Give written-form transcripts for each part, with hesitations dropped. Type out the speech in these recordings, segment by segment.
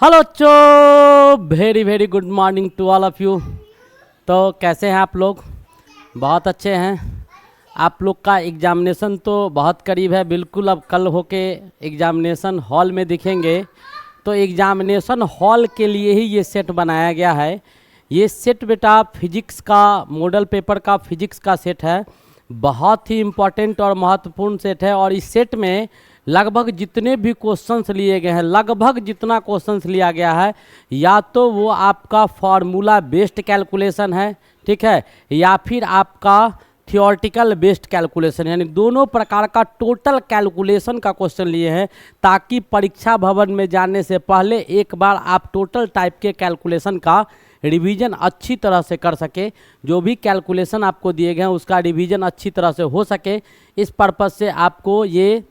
Hello चो very very good morning to all of you. तो कैसे हैं आप लोग? बहुत अच्छे हैं। आप लोग का एग्ज़ामिनेशन तो बहुत करीब है, बिल्कुल अब कल होके एग्ज़ामिनेशन हॉल में दिखेंगे। तो एग्ज़ामिनेशन हॉल के लिए ही ये सेट बनाया गया है। ये सेट बेटा फिजिक्स का मॉडल पेपर का फिजिक्स का सेट है। बहुत ही इम्पोर्टेंट और महत्वपूर्ण सेट है। और इस सेट में लगभग जितने भी क्वेश्चंस लिए गए हैं, लगभग जितना क्वेश्चंस लिया गया है, या तो वो आपका फार्मूला बेस्ड कैलकुलेशन है, ठीक है, या फिर आपका थियोरटिकल बेस्ड कैलकुलेशन, यानी दोनों प्रकार का टोटल कैलकुलेशन का क्वेश्चन लिए हैं, ताकि परीक्षा भवन में जाने से पहले एक बार आप टोटल टाइप के कैलकुलेशन का रिवीजन अच्छी तरह से कर सके। जो भी कैलकुलेशन आपको दिए गए हैं उसका रिवीजन अच्छी तरह से हो सके, इस पर्पज़ से आपको ये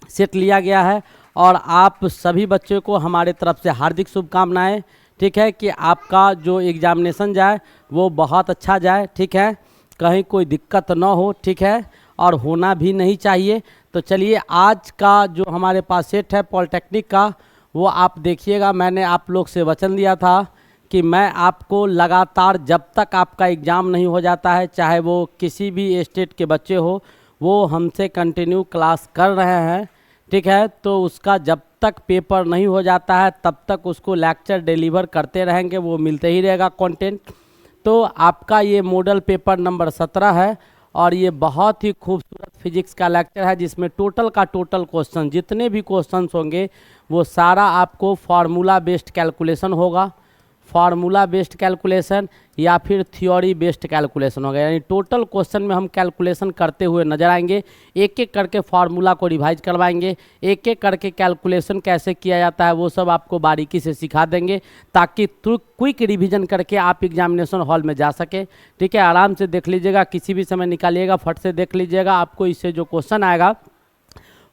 सेट लिया गया है। और आप सभी बच्चों को हमारे तरफ से हार्दिक शुभकामनाएं, ठीक है, कि आपका जो एग्ज़ामिनेशन जाए वो बहुत अच्छा जाए, ठीक है, कहीं कोई दिक्कत ना हो, ठीक है, और होना भी नहीं चाहिए। तो चलिए आज का जो हमारे पास सेट है पॉलिटेक्निक का, वो आप देखिएगा। मैंने आप लोग से वचन दिया था कि मैं आपको लगातार जब तक आपका एग्ज़ाम नहीं हो जाता है, चाहे वो किसी भी स्टेट के बच्चे हो, वो हमसे कंटिन्यू क्लास कर रहे हैं, ठीक है। तो उसका जब तक पेपर नहीं हो जाता है तब तक उसको लेक्चर डिलीवर करते रहेंगे, वो मिलते ही रहेगा कंटेंट। तो आपका ये मॉडल पेपर नंबर 17 है और ये बहुत ही खूबसूरत फिजिक्स का लेक्चर है, जिसमें टोटल का टोटल क्वेश्चन, जितने भी क्वेश्चंस होंगे वो सारा आपको फार्मूला बेस्ड कैलकुलेशन होगा, फार्मूला बेस्ड कैलकुलेशन या फिर थ्योरी बेस्ड कैलकुलेशन होगा। यानी टोटल क्वेश्चन में हम कैलकुलेशन करते हुए नजर आएंगे, एक एक करके फार्मूला को रिवाइज करवाएंगे, एक एक करके कैलकुलेशन कैसे किया जाता है वो सब आपको बारीकी से सिखा देंगे, ताकि क्विक रिवीजन करके आप एग्जामिनेशन हॉल में जा सके, ठीक है। आराम से देख लीजिएगा, किसी भी समय निकालिएगा, फट से देख लीजिएगा, आपको इससे जो क्वेश्चन आएगा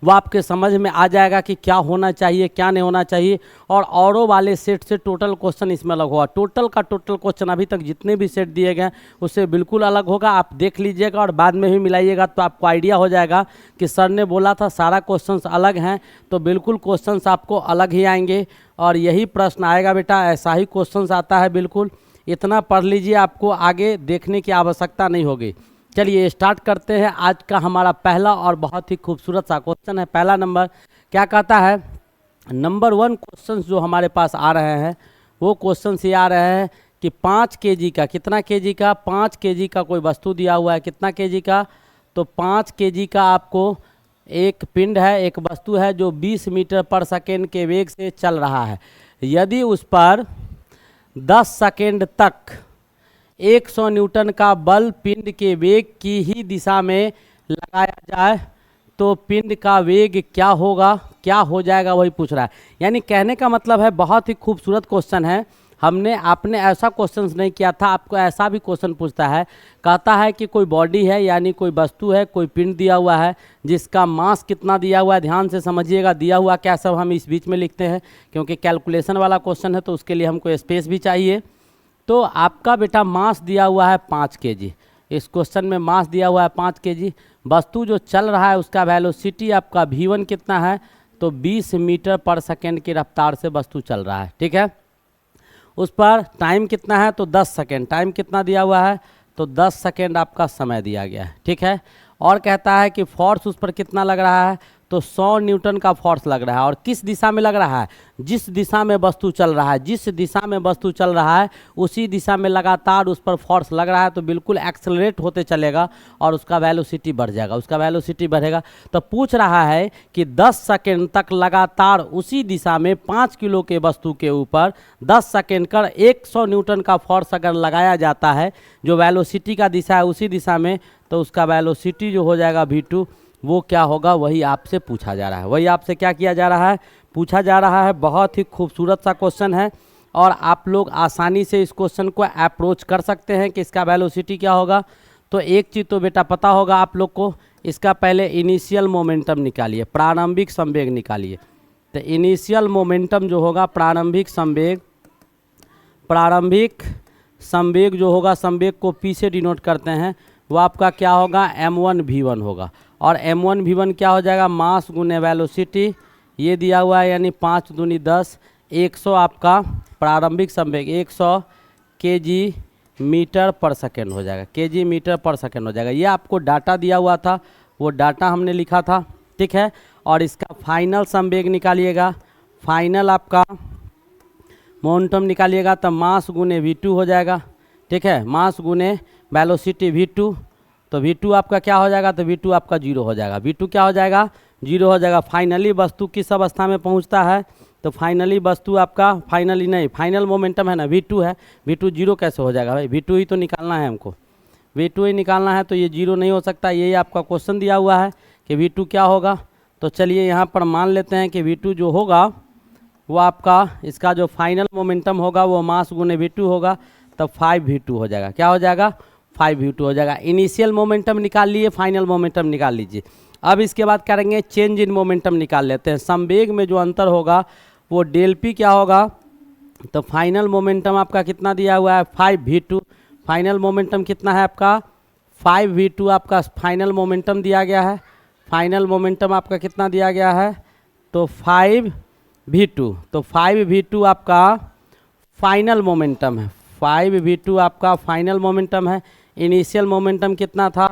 वो आपके समझ में आ जाएगा कि क्या होना चाहिए क्या नहीं होना चाहिए। और औरों वाले सेट से टोटल क्वेश्चन इसमें अलग होगा। टोटल का टोटल क्वेश्चन अभी तक जितने भी सेट दिए गए उससे बिल्कुल अलग होगा। आप देख लीजिएगा और बाद में भी मिलाइएगा तो आपको आइडिया हो जाएगा कि सर ने बोला था सारा क्वेश्चंस अलग हैं, तो बिल्कुल क्वेश्चंस आपको अलग ही आएंगे। और यही प्रश्न आएगा बेटा, ऐसा ही क्वेश्चंस आता है, बिल्कुल इतना पढ़ लीजिए, आपको आगे देखने की आवश्यकता नहीं होगी। चलिए स्टार्ट करते हैं। आज का हमारा पहला और बहुत ही खूबसूरत सा क्वेश्चन है। पहला नंबर क्या कहता है, नंबर 1 क्वेश्चन जो हमारे पास आ रहे हैं वो क्वेश्चन ये आ रहे हैं कि 5 केजी का, कितना केजी का, 5 केजी का कोई वस्तु दिया हुआ है, कितना केजी का, तो 5 केजी का आपको एक पिंड है, एक वस्तु है जो 20 मीटर पर सेकेंड के वेग से चल रहा है। यदि उस पर 10 सेकेंड तक 100 न्यूटन का बल पिंड के वेग की ही दिशा में लगाया जाए तो पिंड का वेग क्या होगा, क्या हो जाएगा, वही पूछ रहा है। यानी कहने का मतलब है बहुत ही खूबसूरत क्वेश्चन है। आपने ऐसा क्वेश्चन नहीं किया था, आपको ऐसा भी क्वेश्चन पूछता है। कहता है कि कोई बॉडी है, यानी कोई वस्तु है, कोई पिंड दिया हुआ है जिसका मास कितना दिया हुआ है। ध्यान से समझिएगा, दिया हुआ क्या सब हम इस बीच में लिखते हैं, क्योंकि कैलकुलेशन वाला क्वेश्चन है तो उसके लिए हमको स्पेस भी चाहिए। तो आपका बेटा मास दिया हुआ है 5 केजी, इस क्वेश्चन में मास दिया हुआ है 5 केजी। वस्तु जो चल रहा है उसका वेलोसिटी आपका v1 कितना है, तो 20 मीटर पर सेकेंड की रफ्तार से वस्तु चल रहा है, ठीक है। उस पर टाइम कितना है, तो 10 सेकेंड, टाइम कितना दिया हुआ है, तो 10 सेकेंड आपका समय दिया गया है, ठीक है। और कहता है कि फोर्स उस पर कितना लग रहा है, तो 100 न्यूटन का फोर्स लग रहा है। और किस दिशा में लग रहा है, जिस दिशा में वस्तु चल रहा है, जिस दिशा में वस्तु चल रहा है उसी दिशा में लगातार उस पर फोर्स लग रहा है, तो बिल्कुल एक्सेलरेट होते चलेगा और उसका वेलोसिटी बढ़ जाएगा, उसका वेलोसिटी बढ़ेगा। तो पूछ रहा है कि 10 सेकेंड तक लगातार उसी दिशा में 5 किलो के वस्तु के ऊपर 10 सेकेंड कर 100 न्यूटन का फोर्स अगर लगाया जाता है, जो वेलोसिटी का दिशा है उसी दिशा में, तो उसका वेलोसिटी जो हो जाएगा v2, वो क्या होगा, वही आपसे पूछा जा रहा है। वही आपसे क्या किया जा रहा है, पूछा जा रहा है। बहुत ही खूबसूरत सा क्वेश्चन है और आप लोग आसानी से इस क्वेश्चन को अप्रोच कर सकते हैं कि इसका वेलोसिटी क्या होगा। तो एक चीज़ तो बेटा पता होगा आप लोग को, इसका पहले इनिशियल मोमेंटम निकालिए, प्रारंभिक संवेग निकालिए। तो इनिशियल मोमेंटम जो होगा, प्रारंभिक संवेग जो होगा, संवेग को p से डिनोट करते हैं, वो आपका क्या होगा, m1 v1 होगा। और m1 v1 क्या हो जाएगा, मास गुने वेलोसिटी, ये दिया हुआ है, यानी 5 दूनी 10, 100 आपका प्रारंभिक संवेग 100 केजी मीटर पर सेकेंड हो जाएगा, केजी मीटर पर सेकेंड हो जाएगा। ये आपको डाटा दिया हुआ था, वो डाटा हमने लिखा था, ठीक है। और इसका फाइनल संवेग निकालिएगा, फाइनल आपका मोमेंटम निकालिएगा तो मास गुने v2 हो जाएगा, ठीक है। मास गुने वेलोसिटी v2, तो v2 आपका क्या हो जाएगा, तो v2 आपका 0 हो जाएगा, v2 क्या हो जाएगा, 0 हो जाएगा। फाइनली वस्तु किस अवस्था में पहुंचता है, तो फाइनली वस्तु आपका फाइनली नहीं, फाइनल मोमेंटम है ना v2 है, v2 0 कैसे हो जाएगा भाई, v2 ही तो निकालना है हमको, v2 ही निकालना है, तो ये 0 नहीं हो सकता। यही आपका क्वेश्चन दिया हुआ है कि v2 क्या होगा। तो चलिए यहाँ पर मान लेते हैं कि v2 जो होगा वो आपका इसका जो फाइनल मोमेंटम होगा वो मास गुने v2 होगा, तब 5v2 हो जाएगा। क्या हो जाएगा, 5v2 हो जाएगा। इनिशियल मोमेंटम निकाल लिए, फाइनल मोमेंटम निकाल लीजिए। अब इसके बाद करेंगे चेंज इन मोमेंटम निकाल लेते हैं। संवेग में जो अंतर होगा वो डेल पी क्या होगा, तो फाइनल मोमेंटम आपका कितना दिया हुआ है 5v2, फाइनल मोमेंटम कितना है आपका 5v2 आपका फाइनल मोमेंटम दिया गया है। फाइनल मोमेंटम आपका कितना दिया गया है, तो 5v2, तो 5v2 आपका फाइनल मोमेंटम है, 5v2 आपका फाइनल मोमेंटम है। इनिशियल मोमेंटम कितना था,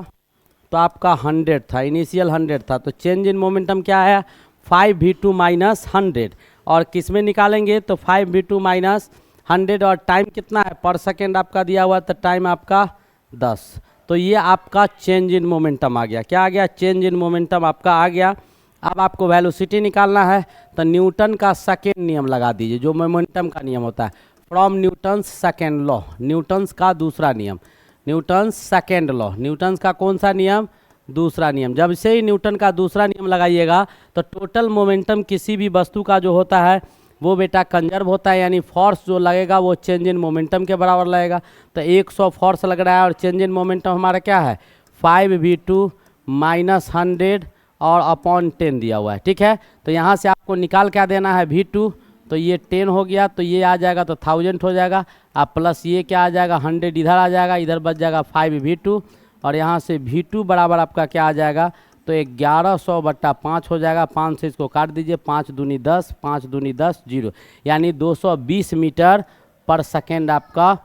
तो आपका 100 था, इनिशियल 100 था। तो चेंज इन मोमेंटम क्या है 5v2 माइनस 100, और किस में निकालेंगे, तो 5v2 माइनस 100, और टाइम कितना है पर सेकेंड आपका दिया हुआ, तो टाइम आपका 10। तो ये आपका चेंज इन मोमेंटम आ गया। क्या आ गया, चेंज इन मोमेंटम आपका आ गया। अब आपको वेलोसिटी निकालना है, तो न्यूटन का सेकेंड नियम लगा दीजिए, जो मोमेंटम का नियम होता है, from Newton's second law, Newton's का दूसरा नियम, न्यूटन्स सेकेंड लॉ, न्यूटन्स का कौन सा नियम, दूसरा नियम। जब से ही न्यूटन का दूसरा नियम लगाइएगा तो टोटल मोमेंटम किसी भी वस्तु का जो होता है वो बेटा कंजर्व होता है, यानी फोर्स जो लगेगा वो चेंज इन मोमेंटम के बराबर लगेगा। तो 100 फोर्स लग रहा है और चेंज इन मोमेंटम हमारा क्या है 5v2 माइनस 100 और अपॉन 10 दिया हुआ है, ठीक है। तो यहाँ से आपको निकाल क्या देना है v2, तो ये 10 हो गया, तो ये आ जाएगा तो 1000 हो जाएगा, अब प्लस ये क्या आ जाएगा 100 इधर आ जाएगा, इधर बच जाएगा 5v2, और यहाँ से v2 बराबर आपका क्या आ जाएगा, तो 1100/5 हो जाएगा। 5 से इसको काट दीजिए, 5 दूनी 10, 5 दूनी 10, 0, यानी 220 मीटर पर सेकेंड आपका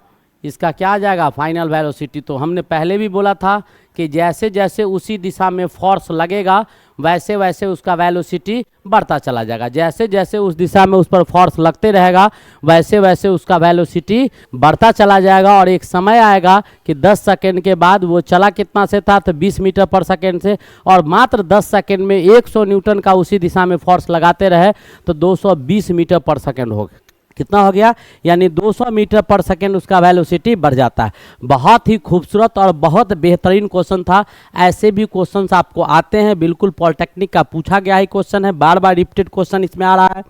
इसका क्या आ जाएगा फाइनल वेलोसिटी। तो हमने पहले भी बोला था कि जैसे जैसे उसी दिशा में फोर्स लगेगा वैसे वैसे उसका वेलोसिटी बढ़ता चला जाएगा, जैसे जैसे उस दिशा में उस पर फोर्स लगते रहेगा वैसे वैसे उसका वेलोसिटी बढ़ता चला जाएगा। और एक समय आएगा कि 10 सेकेंड के बाद वो चला कितना से था, तो 20 मीटर पर सेकेंड से, और मात्र 10 सेकेंड में 100 न्यूटन का उसी दिशा में फोर्स लगाते रहे तो 220 मीटर पर सेकेंड हो गया, कितना हो गया, यानी 200 मीटर पर सेकेंड उसका वेलोसिटी बढ़ जाता है। बहुत ही खूबसूरत और बहुत बेहतरीन क्वेश्चन था। ऐसे भी क्वेश्चंस आपको आते हैं, बिल्कुल पॉलिटेक्निक का पूछा गया ही क्वेश्चन है, बार बार रिपीटेड क्वेश्चन इसमें आ रहा है।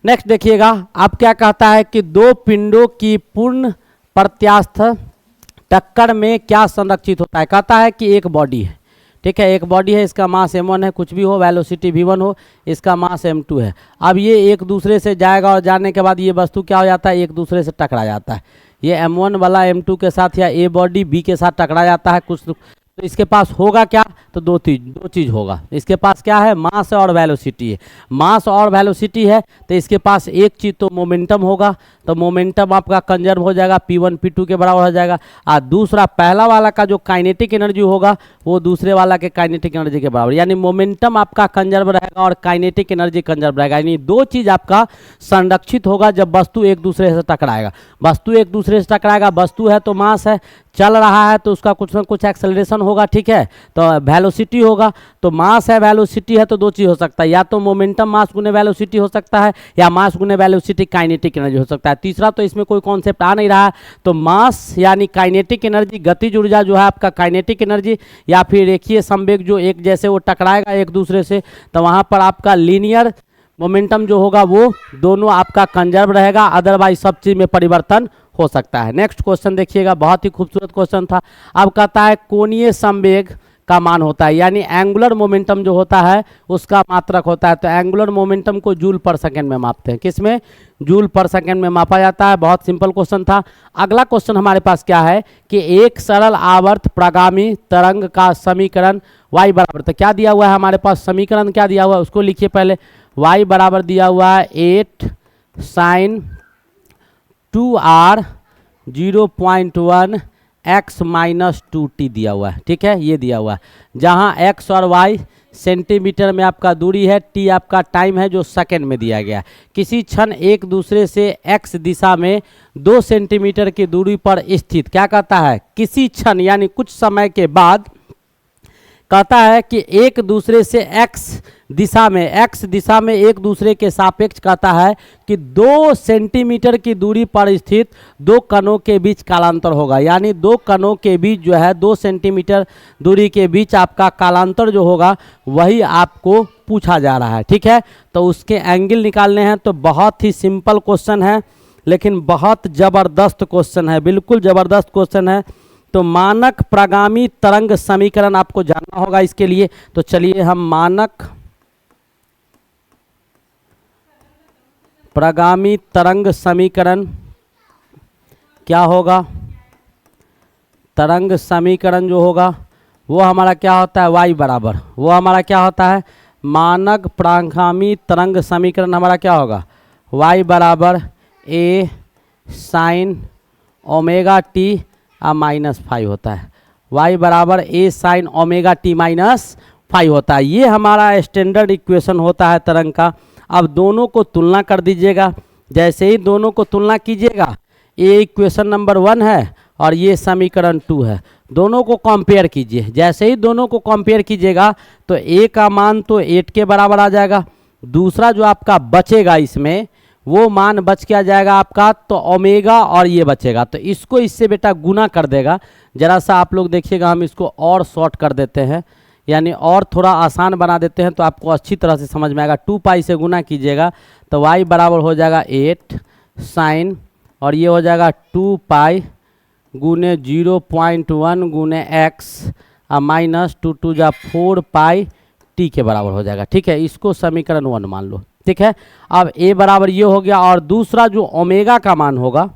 नेक्स्ट देखिएगा, आप क्या कहता है कि दो पिंडों की पूर्ण प्रत्यास्थ टक्कर में क्या संरक्षित होता है। कहता है कि एक बॉडी है, ठीक है, एक बॉडी है, इसका मास m1 है, कुछ भी हो, वेलोसिटी v1 हो, इसका मास m2 है। अब ये एक दूसरे से जाएगा और जाने के बाद ये वस्तु क्या हो जाता है, एक दूसरे से टकरा जाता है। ये m1 वाला m2 के साथ या a बॉडी b के साथ टकरा जाता है कुछ, तो इसके पास होगा क्या, तो दो चीज़ होगा। इसके पास क्या है, मास और वेलोसिटी है। मास और वेलोसिटी है तो इसके पास एक चीज़ तो मोमेंटम होगा, तो मोमेंटम आपका कंजर्व हो जाएगा, p1 p2 के बराबर हो जाएगा। और दूसरा पहला वाला का जो काइनेटिक एनर्जी होगा वो दूसरे वाला के काइनेटिक एनर्जी के बराबर, यानी मोमेंटम आपका कंजर्व रहेगा और काइनेटिक एनर्जी कंजर्व रहेगा। यानी दो चीज़ आपका संरक्षित होगा जब वस्तु एक दूसरे से टकराएगा। वस्तु एक दूसरे से टकराएगा, वस्तु है तो मास है, चल रहा है तो उसका कुछ ना कुछ एक्सेलरेशन होगा, ठीक है, तो वेलोसिटी होगा। तो मास है वेलोसिटी है तो दो चीज़ हो सकता है, या तो मोमेंटम मास गुने वेलोसिटी हो सकता है, या मास गुने वेलोसिटी काइनेटिक एनर्जी हो सकता है। तीसरा तो इसमें कोई कॉन्सेप्ट आ नहीं रहा है, तो मास यानी काइनेटिक एनर्जी, गतिज ऊर्जा जो है आपका काइनेटिक एनर्जी, या फिर रेखीय संवेग जो एक जैसे वो टकराएगा एक दूसरे से, तो वहाँ पर आपका लीनियर मोमेंटम जो होगा वो दोनों आपका कंजर्व रहेगा, अदरवाइज सब चीज़ में परिवर्तन हो सकता है। नेक्स्ट क्वेश्चन देखिएगा, बहुत ही खूबसूरत क्वेश्चन था। अब कहता है कोणीय संवेग का मान होता है, यानी एंगुलर मोमेंटम जो होता है उसका मात्रक होता है। तो एंगुलर मोमेंटम को जूल पर सेकंड में मापते हैं, किसमें, जूल पर सेकंड में मापा जाता है। बहुत सिंपल क्वेश्चन था। अगला क्वेश्चन हमारे पास क्या है कि एक सरल आवर्त प्रगामी तरंग का समीकरण y बराबर, तो क्या दिया हुआ है हमारे पास, समीकरण क्या दिया हुआ है उसको लिखिए पहले। y बराबर दिया हुआ है 8 sign 2r 0.1 x minus 2t दिया हुआ है। ठीक है, ये दिया हुआ है, जहाँ x और y सेंटीमीटर में आपका दूरी है, t आपका टाइम है जो सेकंड में दिया गया है। किसी क्षण एक दूसरे से x दिशा में 2 सेंटीमीटर की दूरी पर स्थित, क्या कहता है, किसी क्षण यानी कुछ समय के बाद, कहता है कि एक दूसरे से x दिशा में एक दूसरे के सापेक्ष, कहता है कि 2 सेंटीमीटर की दूरी पर स्थित 2 कणों के बीच कालांतर होगा। यानी 2 कणों के बीच जो है 2 सेंटीमीटर दूरी के बीच आपका कालांतर जो होगा वही आपको पूछा जा रहा है। ठीक है, तो उसके एंगल निकालने हैं। तो बहुत ही सिंपल क्वेश्चन है लेकिन बहुत ज़बरदस्त क्वेश्चन है, बिल्कुल ज़बरदस्त क्वेश्चन है। तो मानक प्रगामी तरंग समीकरण आपको जानना होगा इसके लिए। तो चलिए हम मानक प्रगामी तरंग समीकरण क्या होगा, तरंग समीकरण जो होगा वो हमारा क्या होता है, y बराबर, वो हमारा क्या होता है, मानक प्रगामी तरंग समीकरण हमारा क्या होगा, y बराबर a साइन ओमेगा टी -5 होता है। y बराबर a साइन ओमेगा टी -5 होता है। ये हमारा स्टैंडर्ड इक्वेशन होता है तरंग का। अब दोनों को तुलना कर दीजिएगा। जैसे ही दोनों को तुलना कीजिएगा, ये इक्वेशन नंबर 1 है और ये समीकरण 2 है, दोनों को कंपेयर कीजिए। जैसे ही दोनों को कंपेयर कीजिएगा तो a का मान तो 8 के बराबर आ जाएगा, दूसरा जो आपका बचेगा इसमें वो मान बच के आ जाएगा आपका तो ओमेगा, और ये बचेगा तो इसको इससे बेटा गुना कर देगा। ज़रा सा आप लोग देखिएगा, हम इसको और शॉर्ट कर देते हैं, यानी और थोड़ा आसान बना देते हैं तो आपको अच्छी तरह से समझ में आएगा। 2 पाई से गुना कीजिएगा तो y बराबर हो जाएगा 8 साइन, और ये हो जाएगा 2 पाई गुने 0.1 गुने x माइनस 2 2 जा 4 पाई t के बराबर हो जाएगा। ठीक है, इसको समीकरण 1 मान लो। ठीक है, अब a बराबर ये हो गया, और दूसरा जो ओमेगा का मान होगा,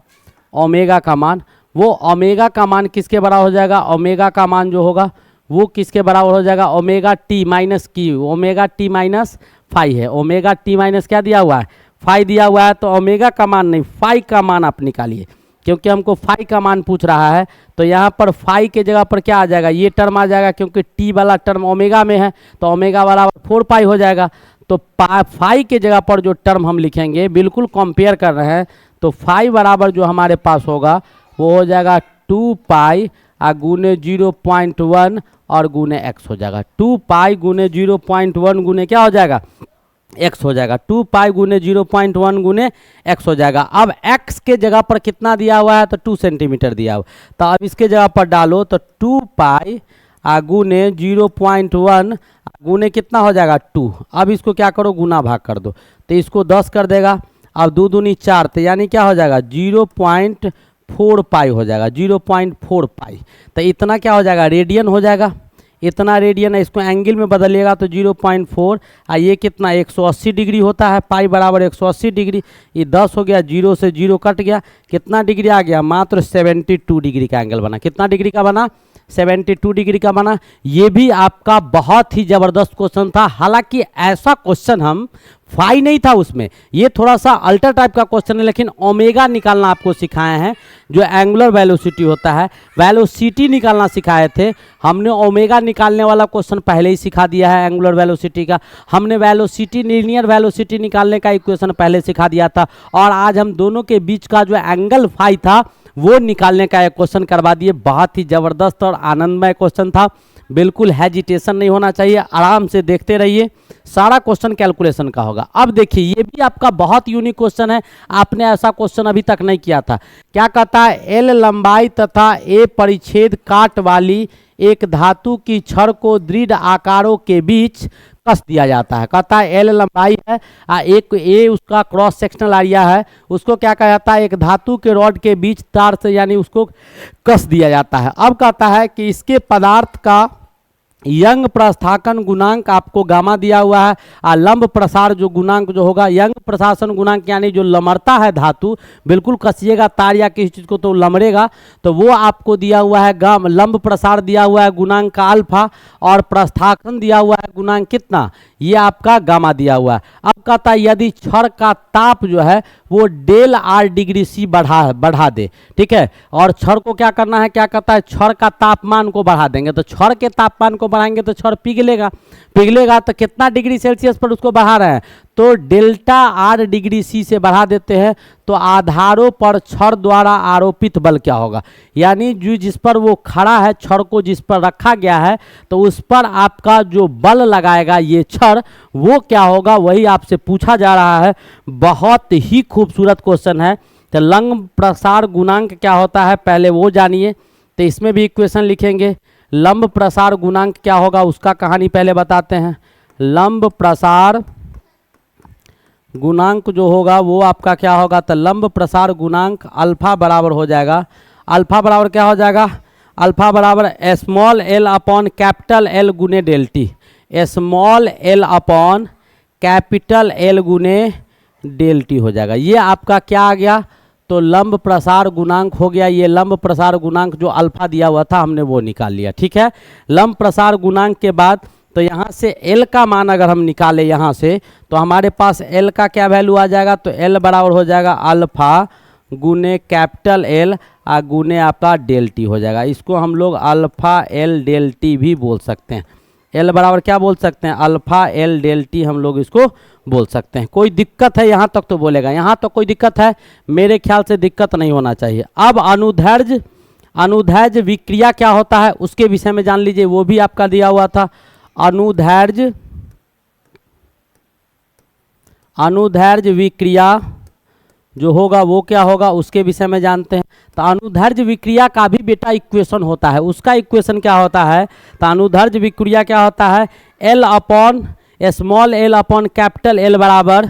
ओमेगा का मान, वो ओमेगा का मान किसके बराबर हो जाएगा, ओमेगा का मान जो होगा वो किसके बराबर हो जाएगा, omega T minus Q, omega T -5 है, ओमेगा टी माइनस क्या दिया हुआ है, 5 दिया हुआ है। तो ओमेगा का मान नहीं, फाई का मान आप निकालिए, क्योंकि हमको फाई का मान पूछ रहा है। तो यहाँ पर फाई के जगह पर क्या आ जाएगा, ये टर्म आ जाएगा, क्योंकि टी वाला टर्म ओमेगा में है तो ओमेगा बराबर 4 पाई हो जाएगा। तो फाई के जगह पर जो टर्म हम लिखेंगे, बिल्कुल कंपेयर कर रहे हैं, तो फाई बराबर जो हमारे पास होगा वो हो जाएगा 2 पाई गुने 0.1 और गुने x हो जाएगा। 2 पाई गुने 0.1 गुने क्या हो जाएगा, x हो जाएगा। 2 पाई गुने 0.1 गुने x हो जाएगा। अब x के जगह पर कितना दिया हुआ है, तो 2 सेंटीमीटर दिया हुआ, तो अब इसके जगह पर डालो तो 2 पाई गुने 0.1 गुने कितना हो जाएगा 2। अब इसको क्या करो, गुना भाग कर दो, तो इसको 10 कर देगा। अब 2 दूनी 4, तो यानी क्या हो जाएगा 0.4 पाई हो जाएगा, 0.4 पाई। तो इतना क्या हो जाएगा, रेडियन हो जाएगा, इतना रेडियन है। इसको एंगल में बदलिएगा तो 0.4, ये कितना 180 डिग्री होता है, पाई बराबर 180 डिग्री। ये 10 हो गया, 0 से 0 कट गया, कितना डिग्री आ गया, मात्र 72 डिग्री का एंगल बना। कितना डिग्री का बना, 72 डिग्री का बना। ये भी आपका बहुत ही ज़बरदस्त क्वेश्चन था। हालांकि ऐसा क्वेश्चन हम फाई नहीं था उसमें, ये थोड़ा सा अल्टर टाइप का क्वेश्चन है, लेकिन ओमेगा निकालना आपको सिखाए हैं, जो एंगुलर वेलोसिटी होता है, वेलोसिटी निकालना सिखाए थे हमने। ओमेगा निकालने वाला क्वेश्चन पहले ही सिखा दिया है एंगुलर वेलोसिटी का। हमने वेलोसिटी, लीनियर वेलोसिटी निकालने का इक्वेशन पहले सिखा दिया था, और आज हम दोनों के बीच का जो एंगल फाई था वो निकालने का एक क्वेश्चन करवा दिए। बहुत ही ज़बरदस्त और आनंदमय क्वेश्चन था, बिल्कुल हेजिटेशन नहीं होना चाहिए, आराम से देखते रहिए, सारा क्वेश्चन कैलकुलेशन का होगा। अब देखिए, ये भी आपका बहुत यूनिक क्वेश्चन है, आपने ऐसा क्वेश्चन अभी तक नहीं किया था। क्या कहता है, एल लंबाई तथा ए परिच्छेद काट वाली एक धातु की छड़ को दृढ़ आकारों के बीच कस दिया जाता है। कहता है एल लंबाई है, एक ए उसका क्रॉस सेक्शनल एरिया है, उसको क्या कहा जाता है, एक धातु के रॉड के बीच तार से यानी उसको कस दिया जाता है। अब कहता है कि इसके पदार्थ का यंग प्रस्थाकन गुणांक आपको गामा दिया हुआ है, और लंब प्रसार जो गुणांक जो होगा, यंग प्रसारण गुणांक यानी जो लमड़ता है धातु, बिल्कुल कसिएगा तार या किसी चीज़ को तो लमड़ेगा, तो वो आपको दिया हुआ है लंब प्रसार दिया हुआ है गुणांक का अल्फा, और प्रस्थाकन दिया हुआ है गुणांक कितना, ये आपका गामा दिया हुआ है। अब कहता है यदि छड़ का ताप जो है वो डेल आर डिग्री सी बढ़ा दे, ठीक है, और छड़ को क्या करना है, क्या कहता है, छड़ का तापमान को बढ़ा देंगे। तो छड़ के तापमान को बढ़ाएंगे तो छड़ पिघलेगा तो कितना डिग्री सेल्सियस पर उसको बढ़ा रहे हैं, तो डेल्टा आर डिग्री सी से बढ़ा देते हैं। तो आधारों पर छड़ द्वारा आरोपित बल क्या होगा, यानी जो जिस पर वो खड़ा है, छड़ को जिस पर रखा गया है, तो उस पर आपका जो बल लगाएगा ये छड़, वो क्या होगा, वही आपसे पूछा जा रहा है। बहुत ही खूबसूरत क्वेश्चन है। तो लंब प्रसार गुणांक क्या होता है पहले वो जानिए। तो इसमें भी इक्वेशन लिखेंगे। लंब प्रसार गुणांक क्या होगा उसका कहानी पहले बताते हैं। लंब प्रसार गुणांक जो होगा वो आपका क्या होगा, तो लंब प्रसार गुणांक अल्फा बराबर हो जाएगा, अल्फा बराबर क्या हो जाएगा, अल्फा बराबर small L upon capital L गुने del T, small L upon capital L गुने डेल टी हो जाएगा। ये आपका क्या आ गया, तो लंब प्रसार गुणांक हो गया। ये लंब प्रसार गुणांक जो अल्फा दिया हुआ था हमने वो निकाल लिया, ठीक है। लंब प्रसार गुणांक के बाद तो यहाँ से L का मान अगर हम निकालें यहाँ से, तो हमारे पास L का क्या वैल्यू आ जाएगा, तो L बराबर हो जाएगा अल्फा गुने कैपिटल L आ गुने आपका डेल टी हो जाएगा। इसको हम लोग अल्फा L डेल टी भी बोल सकते हैं। L बराबर क्या बोल सकते हैं, अल्फा L डेल टी हम लोग इसको बोल सकते हैं। कोई दिक्कत है यहाँ तक तो बोलेगा, यहाँ तक कोई दिक्कत है, मेरे ख्याल से दिक्कत नहीं होना चाहिए। अब अनुदैर्ध्य विक्रिया क्या होता है उसके विषय में जान लीजिए, वो भी आपका दिया हुआ था। अनुदैर्ध्य विक्रिया जो होगा वो क्या होगा उसके विषय में जानते हैं। तो अनुदैर्ध्य विक्रिया का भी बेटा इक्वेशन होता है, उसका इक्वेशन क्या होता है, तो अनुदैर्ध्य विक्रिया क्या होता है, L upon small L upon capital L बराबर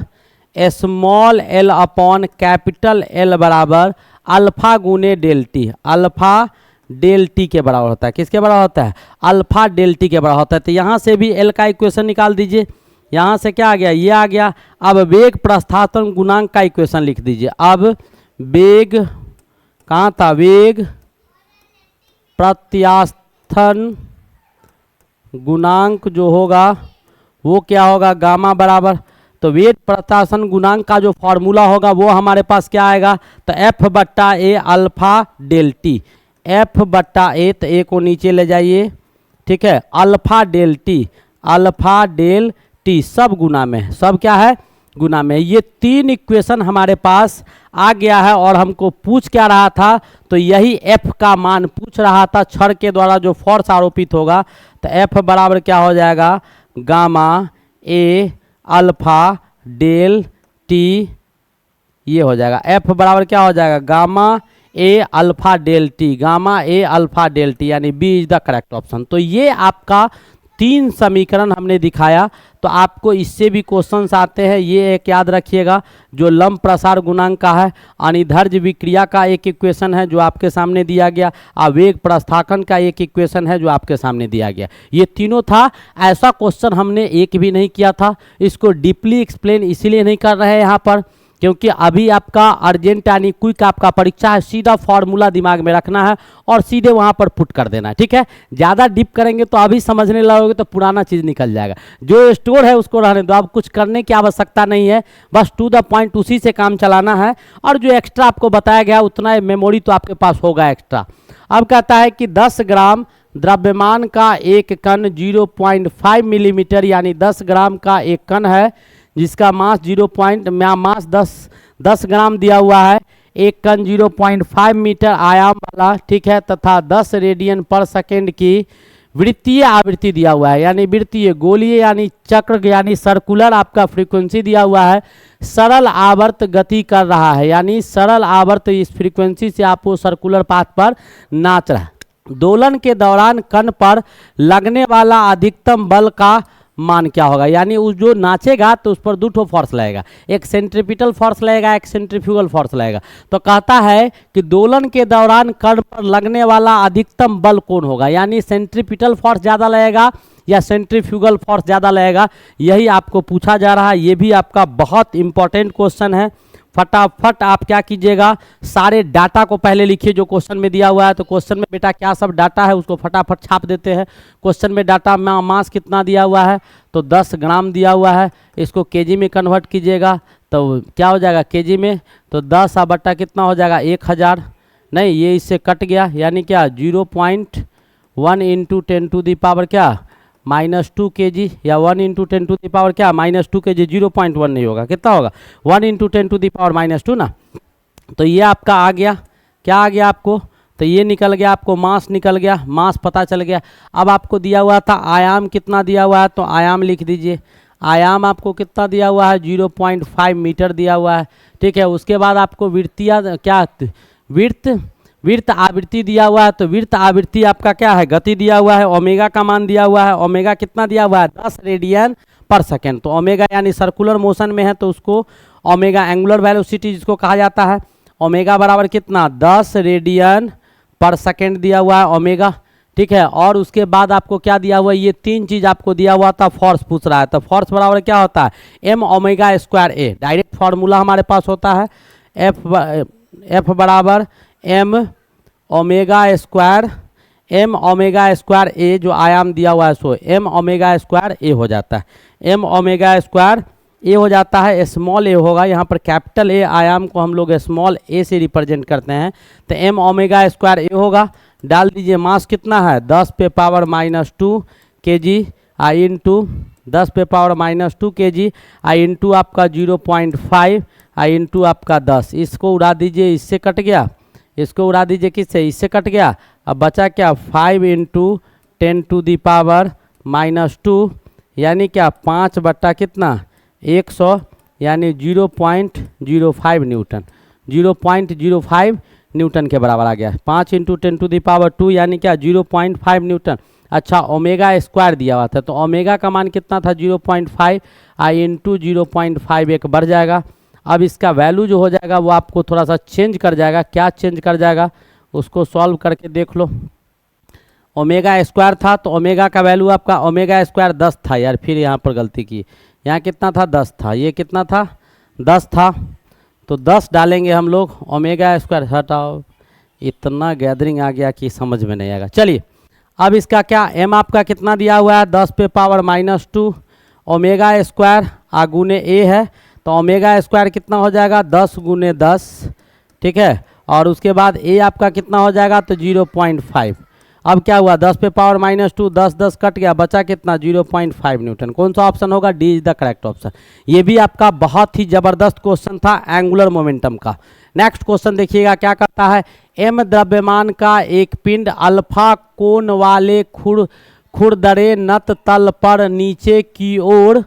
small L upon capital L बराबर अल्फा गुने del T, alpha del T के बराबर होता है। किसके बराबर होता है, अल्फा डेल टी के बराबर होता है। तो यहाँ से भी L का इक्वेशन निकाल दीजिए। यहाँ से क्या आ गया, ये आ गया। अब वेग प्रस्थापन गुणांक का इक्वेशन लिख दीजिए। अब वेग कहाँ था, वेग प्रत्यास्थन गुणांक जो होगा वो क्या होगा, गामा बराबर, तो वेग प्रत्यास्थन गुणांक का जो फॉर्मूला होगा वो हमारे पास क्या आएगा, तो F बट्टा ए अल्फा डेल टी, F बट्टा ए, तो ए को नीचे ले जाइए, ठीक है, alpha del T, alpha del T सब गुना में, सब क्या है गुना में। ये तीन इक्वेशन हमारे पास आ गया है। और हमको पूछ क्या रहा था, तो यही F का मान पूछ रहा था, छड़ के द्वारा जो फोर्स आरोपित होगा। तो F बराबर क्या हो जाएगा, gamma A alpha del T, ये हो जाएगा। F बराबर क्या हो जाएगा, gamma A alpha del T, gamma A alpha del T, यानी B is the correct option. तो ये आपका तीन समीकरण हमने दिखाया। तो आपको इससे भी क्वेश्चंस आते हैं, ये एक याद रखिएगा। जो लंब प्रसार गुणांक का है, अनुदैर्ध्य विक्रिया का एक इक्वेशन है जो आपके सामने दिया गया, और वेग प्रस्थापन का एक इक्वेशन है जो आपके सामने दिया गया। ये तीनों था। ऐसा क्वेश्चन हमने एक भी नहीं किया था। इसको डीपली एक्सप्लेन इसीलिए नहीं कर रहे हैं यहाँ पर, क्योंकि अभी आपका अर्जेंट यानी क्विक आपका परीक्षा है। सीधा फॉर्मूला दिमाग में रखना है और सीधे वहाँ पर पुट कर देना है, ठीक है। ज़्यादा डीप करेंगे तो अभी समझने लगोगे तो पुराना चीज़ निकल जाएगा। जो स्टोर है उसको रहने दो, अब कुछ करने की आवश्यकता नहीं है, बस टू द पॉइंट उसी से काम चलाना है। और जो एक्स्ट्रा आपको बताया गया उतना मेमोरी तो आपके पास होगा एक्स्ट्रा। अब कहता है कि 10 ग्राम द्रव्यमान का एक कण 0.5 मिलीमीटर, यानी 10 ग्राम का एक कण है जिसका मास 10 ग्राम दिया हुआ है। एक कण 0.5 मीटर आयाम वाला, ठीक है, तथा 10 रेडियन पर सेकेंड की वृत्तीय आवृत्ति दिया हुआ है, यानी वृत्तीय गोलीय यानी चक्र यानी सर्कुलर आपका फ्रीक्वेंसी दिया हुआ है। सरल आवर्त गति कर रहा है, यानी सरल आवर्त इस फ्रीक्वेंसी से आप वो सर्कुलर पाथ पर नाच रहा है। दोलन के दौरान कण पर लगने वाला अधिकतम बल का मान क्या होगा, यानी उस जो नाचेगा तो उस पर दो ठो फोर्स लगेगा, एक सेंट्रीपिटल फोर्स लगेगा, एक सेंट्रीफ्यूगल फोर्स लगेगा। तो कहता है कि दोलन के दौरान कण पर लगने वाला अधिकतम बल कौन होगा, यानी सेंट्रीपिटल फोर्स ज़्यादा लगेगा या सेंट्रीफ्यूगल फोर्स ज़्यादा लगेगा, यही आपको पूछा जा रहा है। ये भी आपका बहुत इंपॉर्टेंट क्वेश्चन है। फटाफट आप क्या कीजिएगा, सारे डाटा को पहले लिखिए जो क्वेश्चन में दिया हुआ है। तो क्वेश्चन में बेटा क्या सब डाटा है उसको फटाफट छाप देते हैं। क्वेश्चन में डाटा मास कितना दिया हुआ है, तो 10 ग्राम दिया हुआ है। इसको केजी में कन्वर्ट कीजिएगा तो क्या हो जाएगा केजी में, तो 10 बट्टा कितना हो जाएगा 1000, नहीं ये इससे कट गया, यानी क्या 0.1 इंटू 10⁻, क्या -2 kg, या 1 इंटू 10⁻, क्या -2 kg, 0.1 नहीं होगा, कितना होगा 1 इंटू 10⁻², ना। तो ये आपका आ गया, क्या आ गया आपको, तो ये निकल गया, आपको मास निकल गया, मास पता चल गया। अब आपको दिया हुआ था आयाम कितना दिया हुआ है, तो आयाम लिख दीजिए। आयाम आपको कितना दिया हुआ है, 0.5 मीटर दिया हुआ है, ठीक है। उसके बाद आपको वृत्तियाँ क्या, वृत्त आवृत्ति दिया हुआ है, तो वृत्त आवृत्ति आपका क्या है, गति दिया हुआ है। ओमेगा का मान दिया हुआ है, ओमेगा कितना दिया हुआ है 10 रेडियन पर सेकेंड। तो ओमेगा यानी सर्कुलर मोशन में है तो उसको ओमेगा एंगुलर वेलोसिटी जिसको कहा जाता है, ओमेगा बराबर कितना 10 रेडियन पर सेकेंड दिया हुआ है ओमेगा, ठीक है। और उसके बाद आपको क्या दिया हुआ है, ये 3 चीज़ आपको दिया हुआ था। फोर्स पूछ रहा है, तो फोर्स बराबर क्या होता है m ओमेगा स्क्वायर ए, डायरेक्ट फार्मूला हमारे पास होता है F बराबर m ओमेगा स्क्वायर ए, जो आयाम दिया हुआ है सो m ओमेगा स्क्वायर ए हो जाता है। m ओमेगा स्क्वायर ए हो जाता है, स्मॉल ए होगा यहाँ पर, कैपिटल ए आयाम को हम लोग स्मॉल ए से रिप्रेजेंट करते हैं। तो m ओमेगा स्क्वायर ए होगा, डाल दीजिए। मास कितना है 10⁻⁻² kg आई इंटू 10⁻⁻² kg आई इंटू आपका 0.5 आई इंटू आपका 10। इसको उड़ा दीजिए, इससे कट गया, इसको उड़ा दीजिए, किससे, इससे कट गया। अब बचा क्या 5 इंटू 10⁻⁻², यानी क्या 5 बट्टा कितना 100, यानी 0.05 न्यूटन, 0.05 न्यूटन के बराबर आ गया। 5 इंटू 10⁻² यानी क्या 0.5 न्यूटन। अच्छा ओमेगा स्क्वायर दिया हुआ था, तो ओमेगा का मान कितना था 0.5 आई इंटू 0.5 एक बढ़ जाएगा। अब इसका वैल्यू जो हो जाएगा वो आपको थोड़ा सा चेंज कर जाएगा, क्या चेंज कर जाएगा उसको सॉल्व करके देख लो। ओमेगा स्क्वायर था तो ओमेगा का वैल्यू आपका ओमेगा स्क्वायर 10 था, यार फिर यहाँ पर गलती की, यहाँ कितना था 10 था, ये कितना था 10 था, तो 10 डालेंगे हम लोग। ओमेगा स्क्वायर हटाओ, इतना गैदरिंग आ गया कि समझ में नहीं आएगा। चलिए अब इसका क्या m आपका कितना दिया हुआ है 10⁻⁻², ओमेगा स्क्वायर गुने ए है, तो ओमेगा स्क्वायर कितना हो जाएगा 10 × 10, ठीक है। और उसके बाद ए आपका कितना हो जाएगा तो 0.5। अब क्या हुआ 10⁻⁻², 10 10 कट गया, बचा कितना 0.5 न्यूटन। कौन सा ऑप्शन होगा, D is the correct option. ये भी आपका बहुत ही जबरदस्त क्वेश्चन था एंगुलर मोमेंटम का। नेक्स्ट क्वेश्चन देखिएगा क्या करता है, m द्रव्यमान का एक पिंड अल्फा कोण वाले खुरदरे नत तल पर नीचे की ओर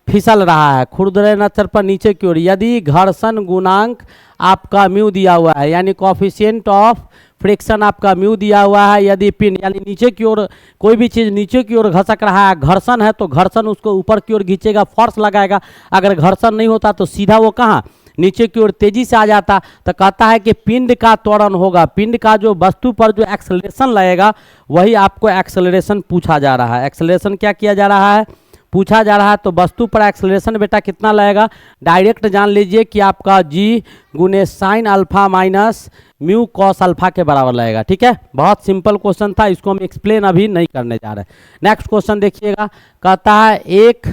फिसल रहा है, खुरदरे नत तल पर नीचे की ओर, यदि घर्षण गुणांक आपका म्यू दिया हुआ है, यानी कोफिशिएंट ऑफ फ्रिक्शन आपका म्यू दिया हुआ है, यदि पिंड यानी नीचे की ओर कोई भी चीज़ नीचे की ओर घसक रहा है, घर्षण है तो घर्षण उसको ऊपर की ओर खींचेगा, फोर्स लगाएगा। अगर घर्षण नहीं होता तो सीधा वो कहाँ नीचे की ओर तेजी से आ जाता। तो कहता है कि पिंड का त्वरण होगा, पिंड का जो वस्तु पर जो एक्सेलरेशन लगेगा वही आपको एक्सेलरेशन पूछा जा रहा है। एक्सेलरेशन क्या किया जा रहा है, पूछा जा रहा है। तो वस्तु पर एक्सेलरेशन बेटा कितना लगेगा, डायरेक्ट जान लीजिए कि आपका g गुने sine alpha minus mu cos alpha के बराबर लगेगा, ठीक है। बहुत सिंपल क्वेश्चन था, इसको हम एक्सप्लेन अभी नहीं करने जा रहे। नेक्स्ट क्वेश्चन देखिएगा, कहता है एक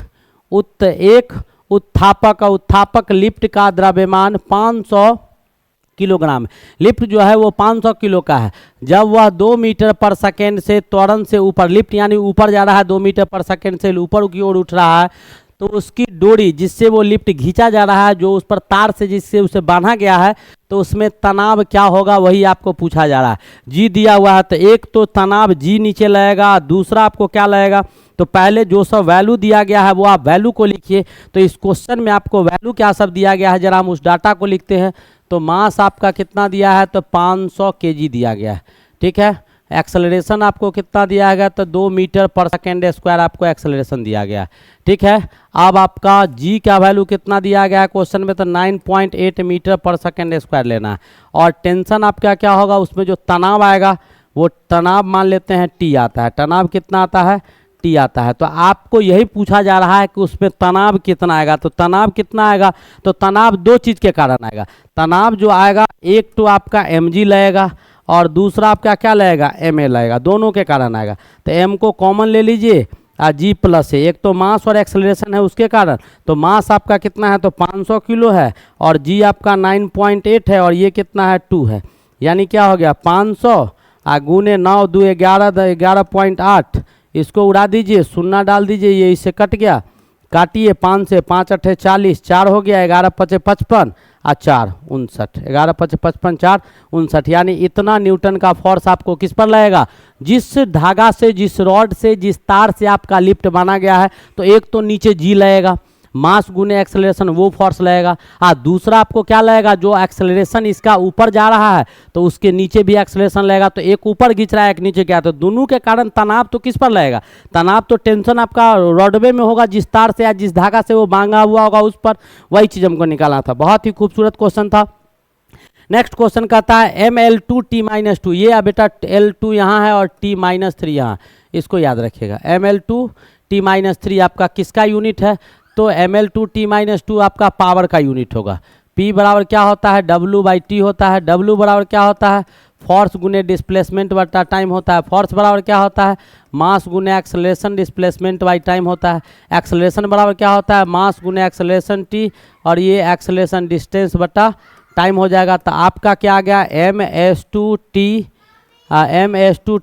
उत्थापक लिफ्ट का द्रव्यमान 500 किलोग्राम, लिफ्ट जो है वो 500 किलो का है। जब वह 2 मीटर पर सेकेंड से त्वरण से ऊपर, लिफ्ट यानी ऊपर जा रहा है 2 मीटर पर सेकेंड से ऊपर की ओर उठ रहा है, तो उसकी डोरी जिससे वो लिफ्ट खींचा जा रहा है, जो उस पर तार से जिससे उसे बांधा गया है, तो उसमें तनाव क्या होगा वही आपको पूछा जा रहा है। जी दिया हुआ है तो एक तो तनाव जी नीचे लगेगा, दूसरा आपको क्या लगेगा, तो पहले जो सब वैल्यू दिया गया है वो आप वैल्यू को लिखिए। तो इस क्वेश्चन में आपको वैल्यू क्या सब दिया गया है, जरा हम उस डाटा को लिखते हैं। तो मास आपका कितना दिया है, तो 500 kg दिया गया है, ठीक है। एक्सेलरेशन आपको कितना दिया गया, तो 2 मीटर पर सेकेंड स्क्वायर आपको एक्सेलरेशन दिया गया है, ठीक है। अब आपका जी का वैल्यू कितना दिया गया है क्वेश्चन में, तो 9.8 मीटर पर सेकेंड स्क्वायर लेना है। और टेंशन आपका क्या होगा, उसमें जो तनाव आएगा वो तनाव मान लेते हैं टी आता है। तनाव कितना आता है, टी आता है। तो आपको यही पूछा जा रहा है कि उसमें तनाव कितना आएगा। तो तनाव कितना आएगा, तो तनाव दो चीज़ के कारण आएगा। तनाव जो आएगा, एक तो आपका mg लगेगा और दूसरा आपका क्या लगेगा, ma लगेगा, दोनों के कारण आएगा। तो m को कॉमन ले लीजिए और g प्लस है, एक तो मास और एक्सेलरेशन है उसके कारण। तो मास आपका कितना है, तो 500 किलो है और g आपका 9.8 है और ये कितना है, 2 है। यानी क्या हो गया, 500 गुने 9 2 11 11.8, इसको उड़ा दीजिए, शून्य डाल दीजिए, ये इससे कट गया, काटिए 5 से 5 8 40, 4 हो गया, 11 5 55 और 4 59, 11 5 55 4 59। यानी इतना न्यूटन का फोर्स आपको किस पर लगेगा, जिस धागा से, जिस रॉड से, जिस तार से आपका लिफ्ट बना गया है। तो एक तो नीचे जी लगेगा, मास गुने एक्सेलरेशन, वो फोर्स लगेगा। दूसरा आपको क्या लगेगा, जो एक्सेलरेशन इसका ऊपर जा रहा है तो उसके नीचे भी एक्सेलरेशन लगेगा। तो एक ऊपर खींच रहा है, एक नीचे गया, तो दोनों के कारण तनाव तो किस पर लगेगा, तनाव तो टेंशन आपका रॉडवे में होगा, जिस तार से या जिस धागा से वो बांधा हुआ होगा उस पर। वही चीज़ हमको निकालना था। बहुत ही खूबसूरत क्वेश्चन था। नेक्स्ट क्वेश्चन कहता है ml2 t-2, ये बेटा L2 यहाँ है और t-3 यहाँ, इसको याद रखिएगा। ml2 t-3 आपका किसका यूनिट है, तो ml2 t-2 आपका पावर का यूनिट होगा। P बराबर क्या होता है, W/T होता है। W बराबर क्या होता है, फोर्स गुने डिस्प्लेसमेंट बटा टाइम होता है। फोर्स बराबर क्या होता है, मास गुने एक्सेलरेशन डिस्प्लेसमेंट बाई टाइम होता है। एक्सेलरेशन बराबर क्या होता है, मास गुने एक्सेलरेशन t, और ये एक्सेलरेशन डिस्टेंस बटा टाइम हो जाएगा। तो आपका क्या आ गया, ms2 t-2, ms2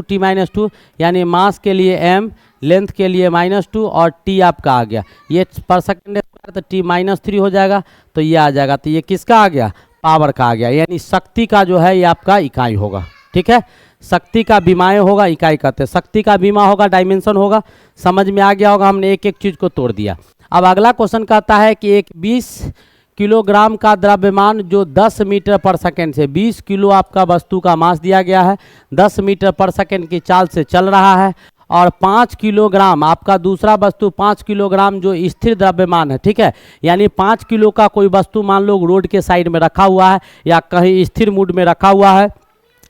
t-2, यानी मास के लिए m, लेंथ के लिए -2 और t आपका आ गया, ये पर सेकंड स्क्वायर, तो t-3 हो जाएगा। तो ये आ जाएगा, तो ये किसका आ गया, पावर का आ गया, यानी शक्ति का जो है ये आपका इकाई होगा। ठीक है, शक्ति का विमाएँ होगा, इकाई कहते हैं। शक्ति का विमा होगा, डायमेंशन होगा। समझ में आ गया होगा, हमने एक एक चीज़ को तोड़ दिया। अब अगला क्वेश्चन कहता है कि एक 20 किलोग्राम का द्रव्यमान जो 10 मीटर पर सेकंड से, 20 किलो आपका वस्तु का मास दिया गया है, 10 मीटर पर सेकंड की चाल से चल रहा है, और 5 किलोग्राम आपका दूसरा वस्तु, 5 किलोग्राम जो स्थिर द्रव्यमान है। ठीक है, यानी 5 किलो का कोई वस्तु मान लो रोड के साइड में रखा हुआ है या कहीं स्थिर मूड में रखा हुआ है।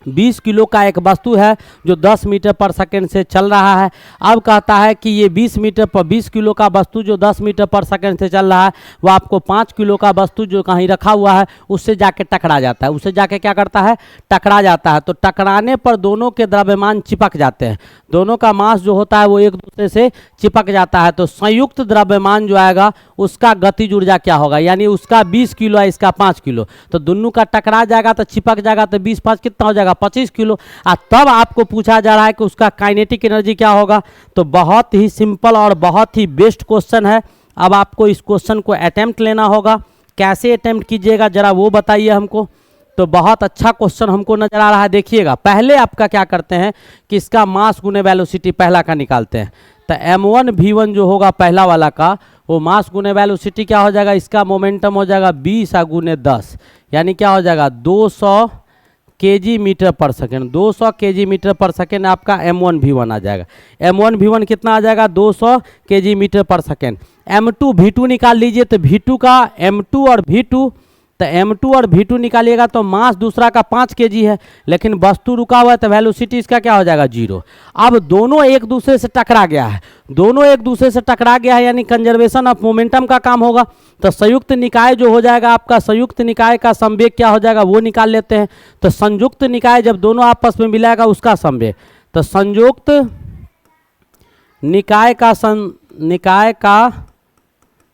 20 किलो का एक वस्तु है जो 10 मीटर पर सेकंड से चल रहा है। अब कहता है कि ये 20 किलो का वस्तु जो 10 मीटर पर सेकंड से चल रहा है, वो आपको 5 किलो का वस्तु जो कहीं रखा हुआ है उससे जाके टकरा जाता है। उससे जाके क्या करता है, टकरा जाता है। तो टकराने पर दोनों के द्रव्यमान चिपक जाते हैं, दोनों का मास जो होता है वो एक दूसरे से चिपक जाता है। तो संयुक्त द्रव्यमान जो आएगा उसका गतिज ऊर्जा क्या होगा, यानी उसका 20 किलो है, इसका 5 किलो, तो दोनों का टकरा जाएगा तो चिपक जाएगा, तो 20 5 कितना हो जाएगा, 25 किलो। तब आपको पूछा जा रहा है कि उसका काइनेटिक एनर्जी क्या होगा। तो बहुत ही सिंपल और बहुत ही बेस्ट क्वेश्चन है। अब आपको इस क्वेश्चन को अटेम्प्ट लेना होगा। कैसे अटेम्प्ट कीजिएगा जरा वो बताइए हमको। तो बहुत अच्छा क्वेश्चन हमको नजर आ रहा है। देखिएगा, पहले आपका क्या करते हैं कि इसका मास गुने वेलोसिटी पहला का निकालते हैं। तो m1 v1 जो होगा पहला वाला का, वो मास गुने वेलोसिटी क्या हो जाएगा, इसका मोमेंटम हो जाएगा 20 गुने 10, यानी क्या हो जाएगा 200 kg मीटर पर सेकेंड। 200 kg मीटर पर सेकेंड आपका m1 v1 आ जाएगा। m1 v1 कितना आ जाएगा, 200 kg मीटर पर सेकेंड। m2 v2 निकाल लीजिए। तो v2 का m2 और v2, तो m2 और v2 निकालिएगा तो मास दूसरा का 5 kg है, लेकिन वस्तु रुका हुआ है तो वेलोसिटी इसका क्या हो जाएगा, 0। अब दोनों एक दूसरे से टकरा गया है, दोनों एक दूसरे से टकरा गया है, यानी कंजर्वेशन ऑफ मोमेंटम का काम होगा। तो संयुक्त निकाय जो हो जाएगा आपका, संयुक्त निकाय का संवेग क्या हो जाएगा वो निकाल लेते हैं। तो संयुक्त निकाय जब दोनों आपस में मिलाएगा उसका संवेग, तो संयुक्त निकाय का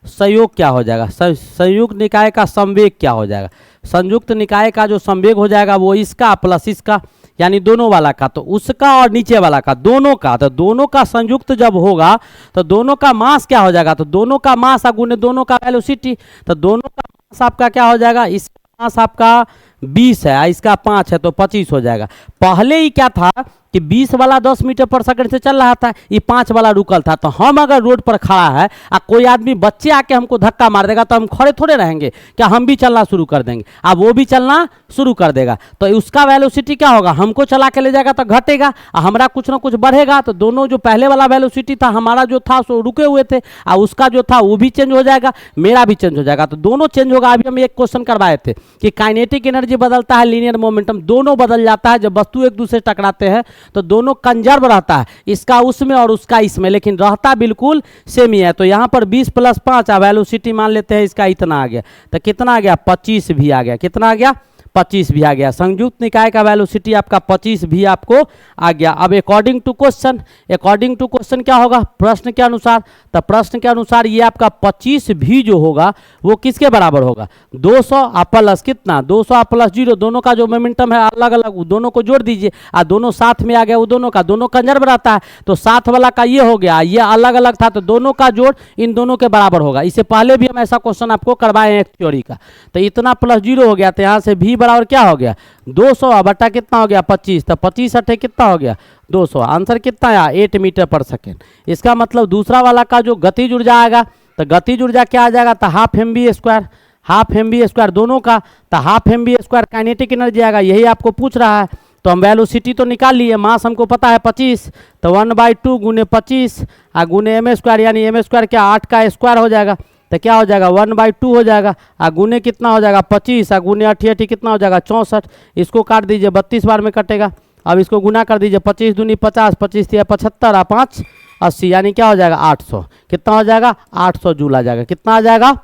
संयोग क्या हो जाएगा, संयुक्त निकाय का संवेग क्या हो जाएगा। संयुक्त निकाय का जो संवेग हो जाएगा वो इसका प्लस इसका, यानी दोनों वाला का, तो उसका और नीचे वाला का, दोनों का। तो दोनों का संयुक्त जब होगा तो दोनों का मास क्या हो जाएगा, तो दोनों का मास गुने दोनों का वेलोसिटी। तो दोनों का मास आपका क्या हो जाएगा, इसका मास आपका 20 है, इसका 5 है, तो 25 हो जाएगा। पहले ही क्या था कि 20 वाला 10 मीटर पर सेकंड से चल रहा था, ये 5 वाला रुकल था। तो हम अगर रोड पर खड़ा है और कोई आदमी बच्चे आके हमको धक्का मार देगा तो हम खड़े थोड़े रहेंगे, क्या हम भी चलना शुरू कर देंगे, अब वो भी चलना शुरू कर देगा। तो उसका वेलोसिटी क्या होगा, हमको चला के ले जाएगा तो घटेगा और हमारा कुछ ना कुछ बढ़ेगा। तो दोनों जो पहले वाला वेलोसिटी था हमारा जो था सो रुके हुए थे, और उसका जो था वो भी चेंज हो जाएगा, मेरा भी चेंज हो जाएगा, तो दोनों चेंज होगा। अभी हम एक क्वेश्चन करवाए थे कि काइनेटिक एनर्जी बदलता है, लीनियर मोमेंटम दोनों बदल जाता है जब वस्तु एक दूसरे से टकराते हैं। तो दोनों कंजर्व रहता है, इसका उसमें और उसका इसमें, लेकिन रहता बिल्कुल सेम ही है। तो यहाँ पर 20 + 5 वेलोसिटी मान लेते हैं इसका इतना आ गया, तो कितना आ गया 25 भी आ गया, कितना आ गया 25 भी आ गया। संयुक्त निकाय का वेलोसिटी आपका 25 भी आपको आ गया। अब अकॉर्डिंग टू क्वेश्चन क्या होगा प्रश्न के अनुसार, तो प्रश्न के अनुसार ये आपका 25 भी जो होगा वो किसके बराबर होगा 200 प्लस कितना 200 प्लस 0, दोनों का जो मोमेंटम है अलग अलग, दोनों को जोड़ दीजिए, दोनों साथ में आ गया, वो दोनों का दोनों कंजर्व रहता है, तो साथ वाला का ये हो गया, ये अलग अलग था, तो दोनों का जोड़ इन दोनों के बराबर होगा। इससे पहले भी हम ऐसा क्वेश्चन आपको करवाए हैं एक थ्योरी का। तो इतना प्लस 0 हो गया, तो यहाँ से भी बराबर क्या हो गया 200 बटा कितना हो गया 25, तो 25 अठे कितना हो गया 200। आंसर कितना आया 8 मीटर पर सेकेंड। इसका मतलब दूसरा वाला का जो गतिज ऊर्जा आएगा, तो गतिज ऊर्जा क्या आ जाएगा, तो हाफ mv² दोनों का, तो हाफ mv² काइनेटिक एनर्जी आएगा, यही आपको पूछ रहा है। तो हम वेलोसिटी तो निकाल लिए, मास हमको पता है 25, तो 1/2 गुने 25 गुने m², यानी m² क्या 8 का स्क्वायर हो जाएगा, तो क्या हो जाएगा 1/2 हो जाएगा, गुने कितना हो जाएगा 25 गुने 8 कितना हो जाएगा 64। इसको काट दीजिए 32 बार में कटेगा। अब इसको गुना कर दीजिए 25 दूनी 50, 25 × 75 5 80, यानी क्या हो जाएगा 800। कितना हो जाएगा 800 जूल आ जाएगा। कितना आ जाएगा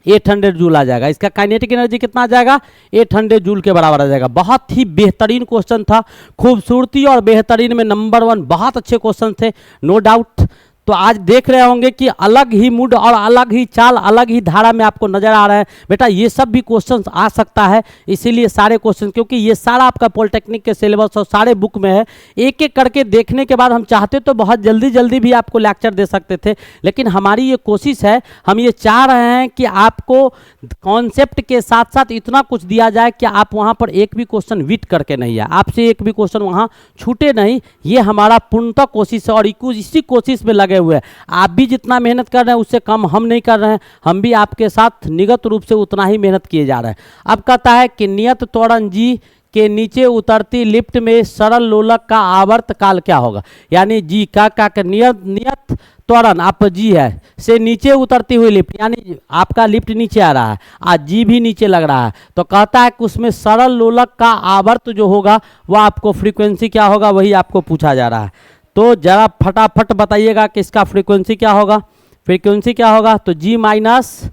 800 जूल आ जाएगा। इसका काइनेटिक एनर्जी कितना आ जाएगा 800 जूल के बराबर आ जाएगा। बहुत ही बेहतरीन क्वेश्चन था, खूबसूरती और बेहतरीन में नंबर 1, बहुत अच्छे क्वेश्चन थे नो डाउट। तो आज देख रहे होंगे कि अलग ही मूड और अलग ही चाल, अलग ही धारा में आपको नजर आ रहा है। बेटा ये सब भी क्वेश्चंस आ सकता है, इसीलिए सारे क्वेश्चन, क्योंकि ये सारा आपका पॉलिटेक्निक के सिलेबस और सारे बुक में है। एक एक करके देखने के बाद हम चाहते तो बहुत जल्दी जल्दी भी आपको लेक्चर दे सकते थे, लेकिन हमारी ये कोशिश है, हम ये चाह रहे हैं कि आपको कॉन्सेप्ट के साथ साथ इतना कुछ दिया जाए कि आप वहाँ पर एक भी क्वेश्चन विट करके नहीं आए, आपसे एक भी क्वेश्चन वहाँ छूटे नहीं। ये हमारा पूर्णतः कोशिश है और इसी कोशिश में लगे हुए हैं। आप भी जितना मेहनत कर रहे हैं उससे कम हम नहीं कर रहे हैं, हम भी आपके साथ निगत रूप से उतना ही मेहनत किए जा रहे हैं। अब कहता है कि नियत त्वरण जी के नीचे उतरती लिफ्ट में सरल लोलक का आवर्त काल क्या होगा, यानी जी का नियत त्वरण आप जी है से नीचे उतरती हुई लिफ्ट, यानी आपका लिफ्ट नीचे आ रहा है, आज जी भी नीचे लग रहा है, तो कहता है कि उसमें सरल लोलक का आवर्त जो होगा वह आपको फ्रीक्वेंसी क्या होगा, वही आपको पूछा जा रहा है। तो जरा फटाफट बताइएगा कि इसका फ्रीक्वेंसी क्या होगा। फ्रीक्वेंसी क्या होगा, तो जी माइनस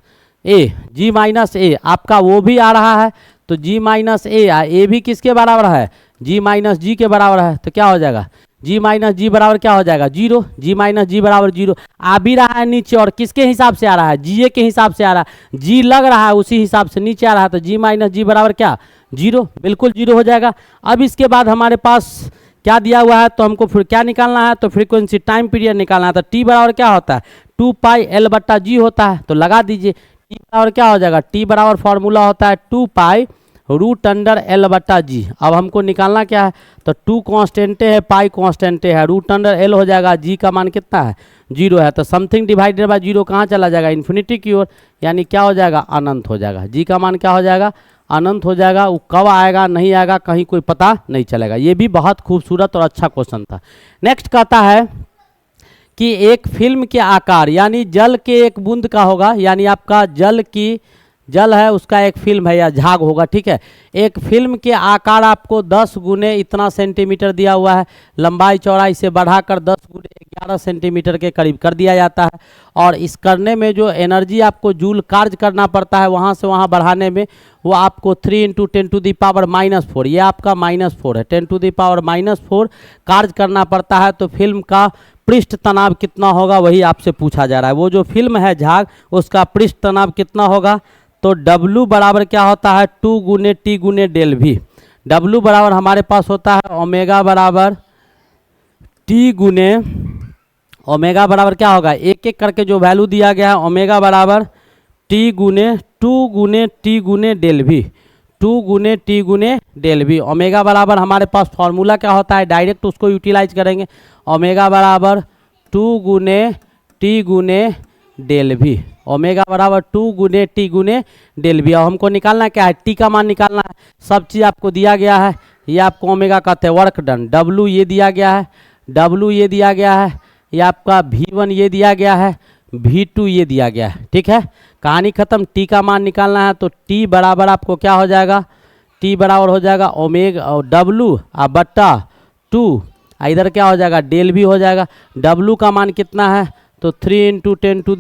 ए आपका वो भी आ रहा है, तो जी माइनस ए भी किसके बराबर है, जी माइनस जी के बराबर है, तो क्या हो जाएगा जी माइनस जी बराबर क्या हो जाएगा 0, जी माइनस जी बराबर 0। आ भी रहा है नीचे और किसके हिसाब से आ रहा है, जी के हिसाब से आ रहा है, जी लग रहा है उसी हिसाब से नीचे आ रहा है, तो जी माइनस जी बराबर क्या 0, बिल्कुल 0 हो जाएगा। अब इसके बाद हमारे पास क्या दिया हुआ है, तो हमको फिर क्या निकालना है, तो फ्रीक्वेंसी टाइम पीरियड निकालना है, तो टी बराबर क्या होता है 2π/L/g होता है, तो लगा दीजिए टी बराबर क्या हो जाएगा, टी बराबर फॉर्मूला होता है 2π√L/g। अब हमको निकालना क्या है, तो 2 कॉन्स्टेंटे है, पाई कॉन्स्टेंटे है, √L हो जाएगा, जी का मान कितना है 0 है, तो समथिंग डिवाइडेड बाय 0 कहाँ चला जाएगा इन्फिनिटी की ओर, यानी क्या हो जाएगा अनंत हो जाएगा। जी का मान क्या हो जाएगा अनंत हो जाएगा। वो कब आएगा नहीं आएगा कहीं कोई पता नहीं चलेगा। ये भी बहुत खूबसूरत और अच्छा क्वेश्चन था। नेक्स्ट कहता है कि एक फिल्म के आकार, यानी जल के एक बूंद का होगा, यानी आपका जल है उसका एक फिल्म है या झाग होगा, ठीक है। एक फिल्म के आकार आपको 10 गुने इतना सेंटीमीटर दिया हुआ है, लंबाई चौड़ाई से बढ़ाकर 10 गुने 11 सेंटीमीटर के करीब कर दिया जाता है, और इस करने में जो एनर्जी आपको जूल कार्य करना पड़ता है वहाँ से वहाँ बढ़ाने में, वो आपको 3 × 10⁻⁻⁴, ये आपका -4 है, 10⁻⁻⁴ कार्य करना पड़ता है। तो फिल्म का पृष्ठ तनाव कितना होगा वही आपसे पूछा जा रहा है। वो जो फिल्म है झाग उसका पृष्ठ तनाव कितना होगा, तो W बराबर क्या होता है 2 × T × डेल V। W बराबर हमारे पास होता है ओमेगा बराबर T × ओमेगा बराबर क्या होगा, एक एक करके जो वैल्यू दिया गया है, ओमेगा बराबर T × 2 × T × del V, 2 × T × del V। Omega बराबर हमारे पास फॉर्मूला क्या होता है, डायरेक्ट उसको यूटिलाइज करेंगे, ओमेगा बराबर 2 × T × डेल V, ओमेगा बराबर 2 × T × डेल V। और हमको निकालना क्या है, टी का मान निकालना है। सब चीज़ आपको दिया गया है, ये आपको ओमेगा कहते हैं वर्क डन, W ये दिया गया है, W ये दिया गया है, ये आपका V1 ये दिया गया है, V2 ये दिया गया है, ठीक है। कहानी खत्म। टी का मान निकालना है, तो टी बराबर आपको क्या हो जाएगा, टी बराबर हो जाएगा ओमेगा W बट्टा 2 इधर क्या हो जाएगा, डेल भी हो जाएगा। W का मान कितना है, तो 3 ×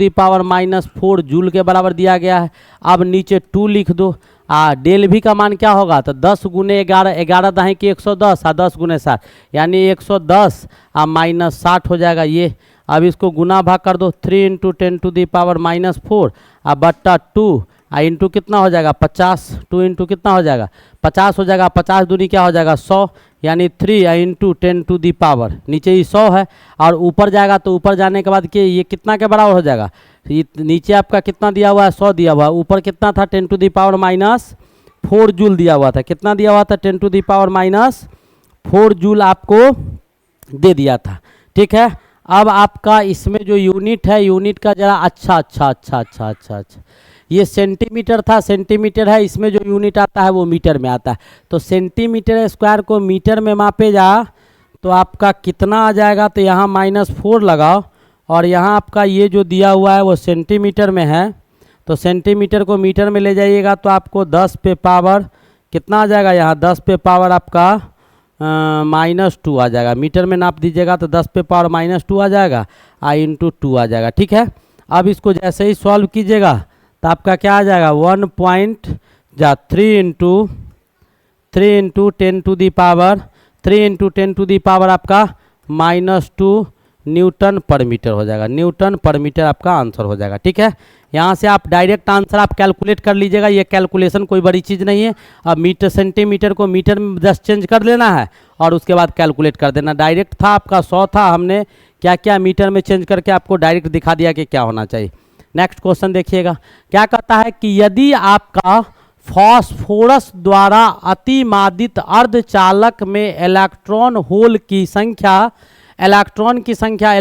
10⁻⁻4 जूल के बराबर दिया गया है। अब नीचे 2 लिख दो। डेल भी का मान क्या होगा, तो 10 × 11, 11 दहाई की 110 और 10 × 60 यानी 110 -60 हो जाएगा ये। अब इसको गुना भाग कर दो, 3 × 10⁻⁻4 और बट्टा 2 इंटू कितना हो जाएगा 50, 2 इंटू कितना हो जाएगा 50 हो जाएगा। 50 दूनी क्या हो जाएगा 100 यानी 3 इंटू 10⁻, नीचे ही 100 है और ऊपर जाएगा तो ऊपर जाने के बाद कि ये कितना के बराबर हो जाएगा, नीचे आपका कितना दिया हुआ है 100 दिया हुआ है, ऊपर कितना था 10⁻⁻4 जूल दिया हुआ था। कितना दिया हुआ था 10⁻⁻4 जूल आपको दे दिया था। ठीक है, अब आपका इसमें जो यूनिट है, यूनिट का जरा अच्छा ये सेंटीमीटर था, सेंटीमीटर है, इसमें जो यूनिट आता है वो मीटर में आता है। तो सेंटीमीटर स्क्वायर को मीटर में मापे जा तो आपका कितना आ जाएगा, तो यहाँ -4 लगाओ और यहाँ आपका ये जो दिया हुआ है वो सेंटीमीटर में है, तो सेंटीमीटर को मीटर में ले जाइएगा तो आपको 10 पे पावर कितना आ जाएगा, यहाँ 10 पे पावर आपका -2 आ जाएगा। मीटर में नाप दीजिएगा तो 10 पे पावर -2 आ जाएगा इंटू 2 आ जाएगा। ठीक है, अब इसको जैसे ही सॉल्व कीजिएगा तो आपका क्या आ जाएगा 3 × 10⁻³ आपका -2 न्यूटन पर मीटर हो जाएगा। न्यूटन पर मीटर आपका आंसर हो जाएगा। ठीक है, यहाँ से आप डायरेक्ट आंसर आप कैलकुलेट कर लीजिएगा, ये कैलकुलेशन कोई बड़ी चीज़ नहीं है। अब मीटर सेंटीमीटर को मीटर में जस्ट चेंज कर लेना है और उसके बाद कैलकुलेट कर देना। डायरेक्ट था आपका 100 था, हमने क्या क्या मीटर में चेंज करके आपको डायरेक्ट दिखा दिया कि क्या होना चाहिए। नेक्स्ट क्वेश्चन देखिएगा, क्या कहता है कि यदि आपका फास्फोरस द्वारा अतिमादित अर्धचालक में इलेक्ट्रॉन होल की संख्या, इलेक्ट्रॉन की संख्या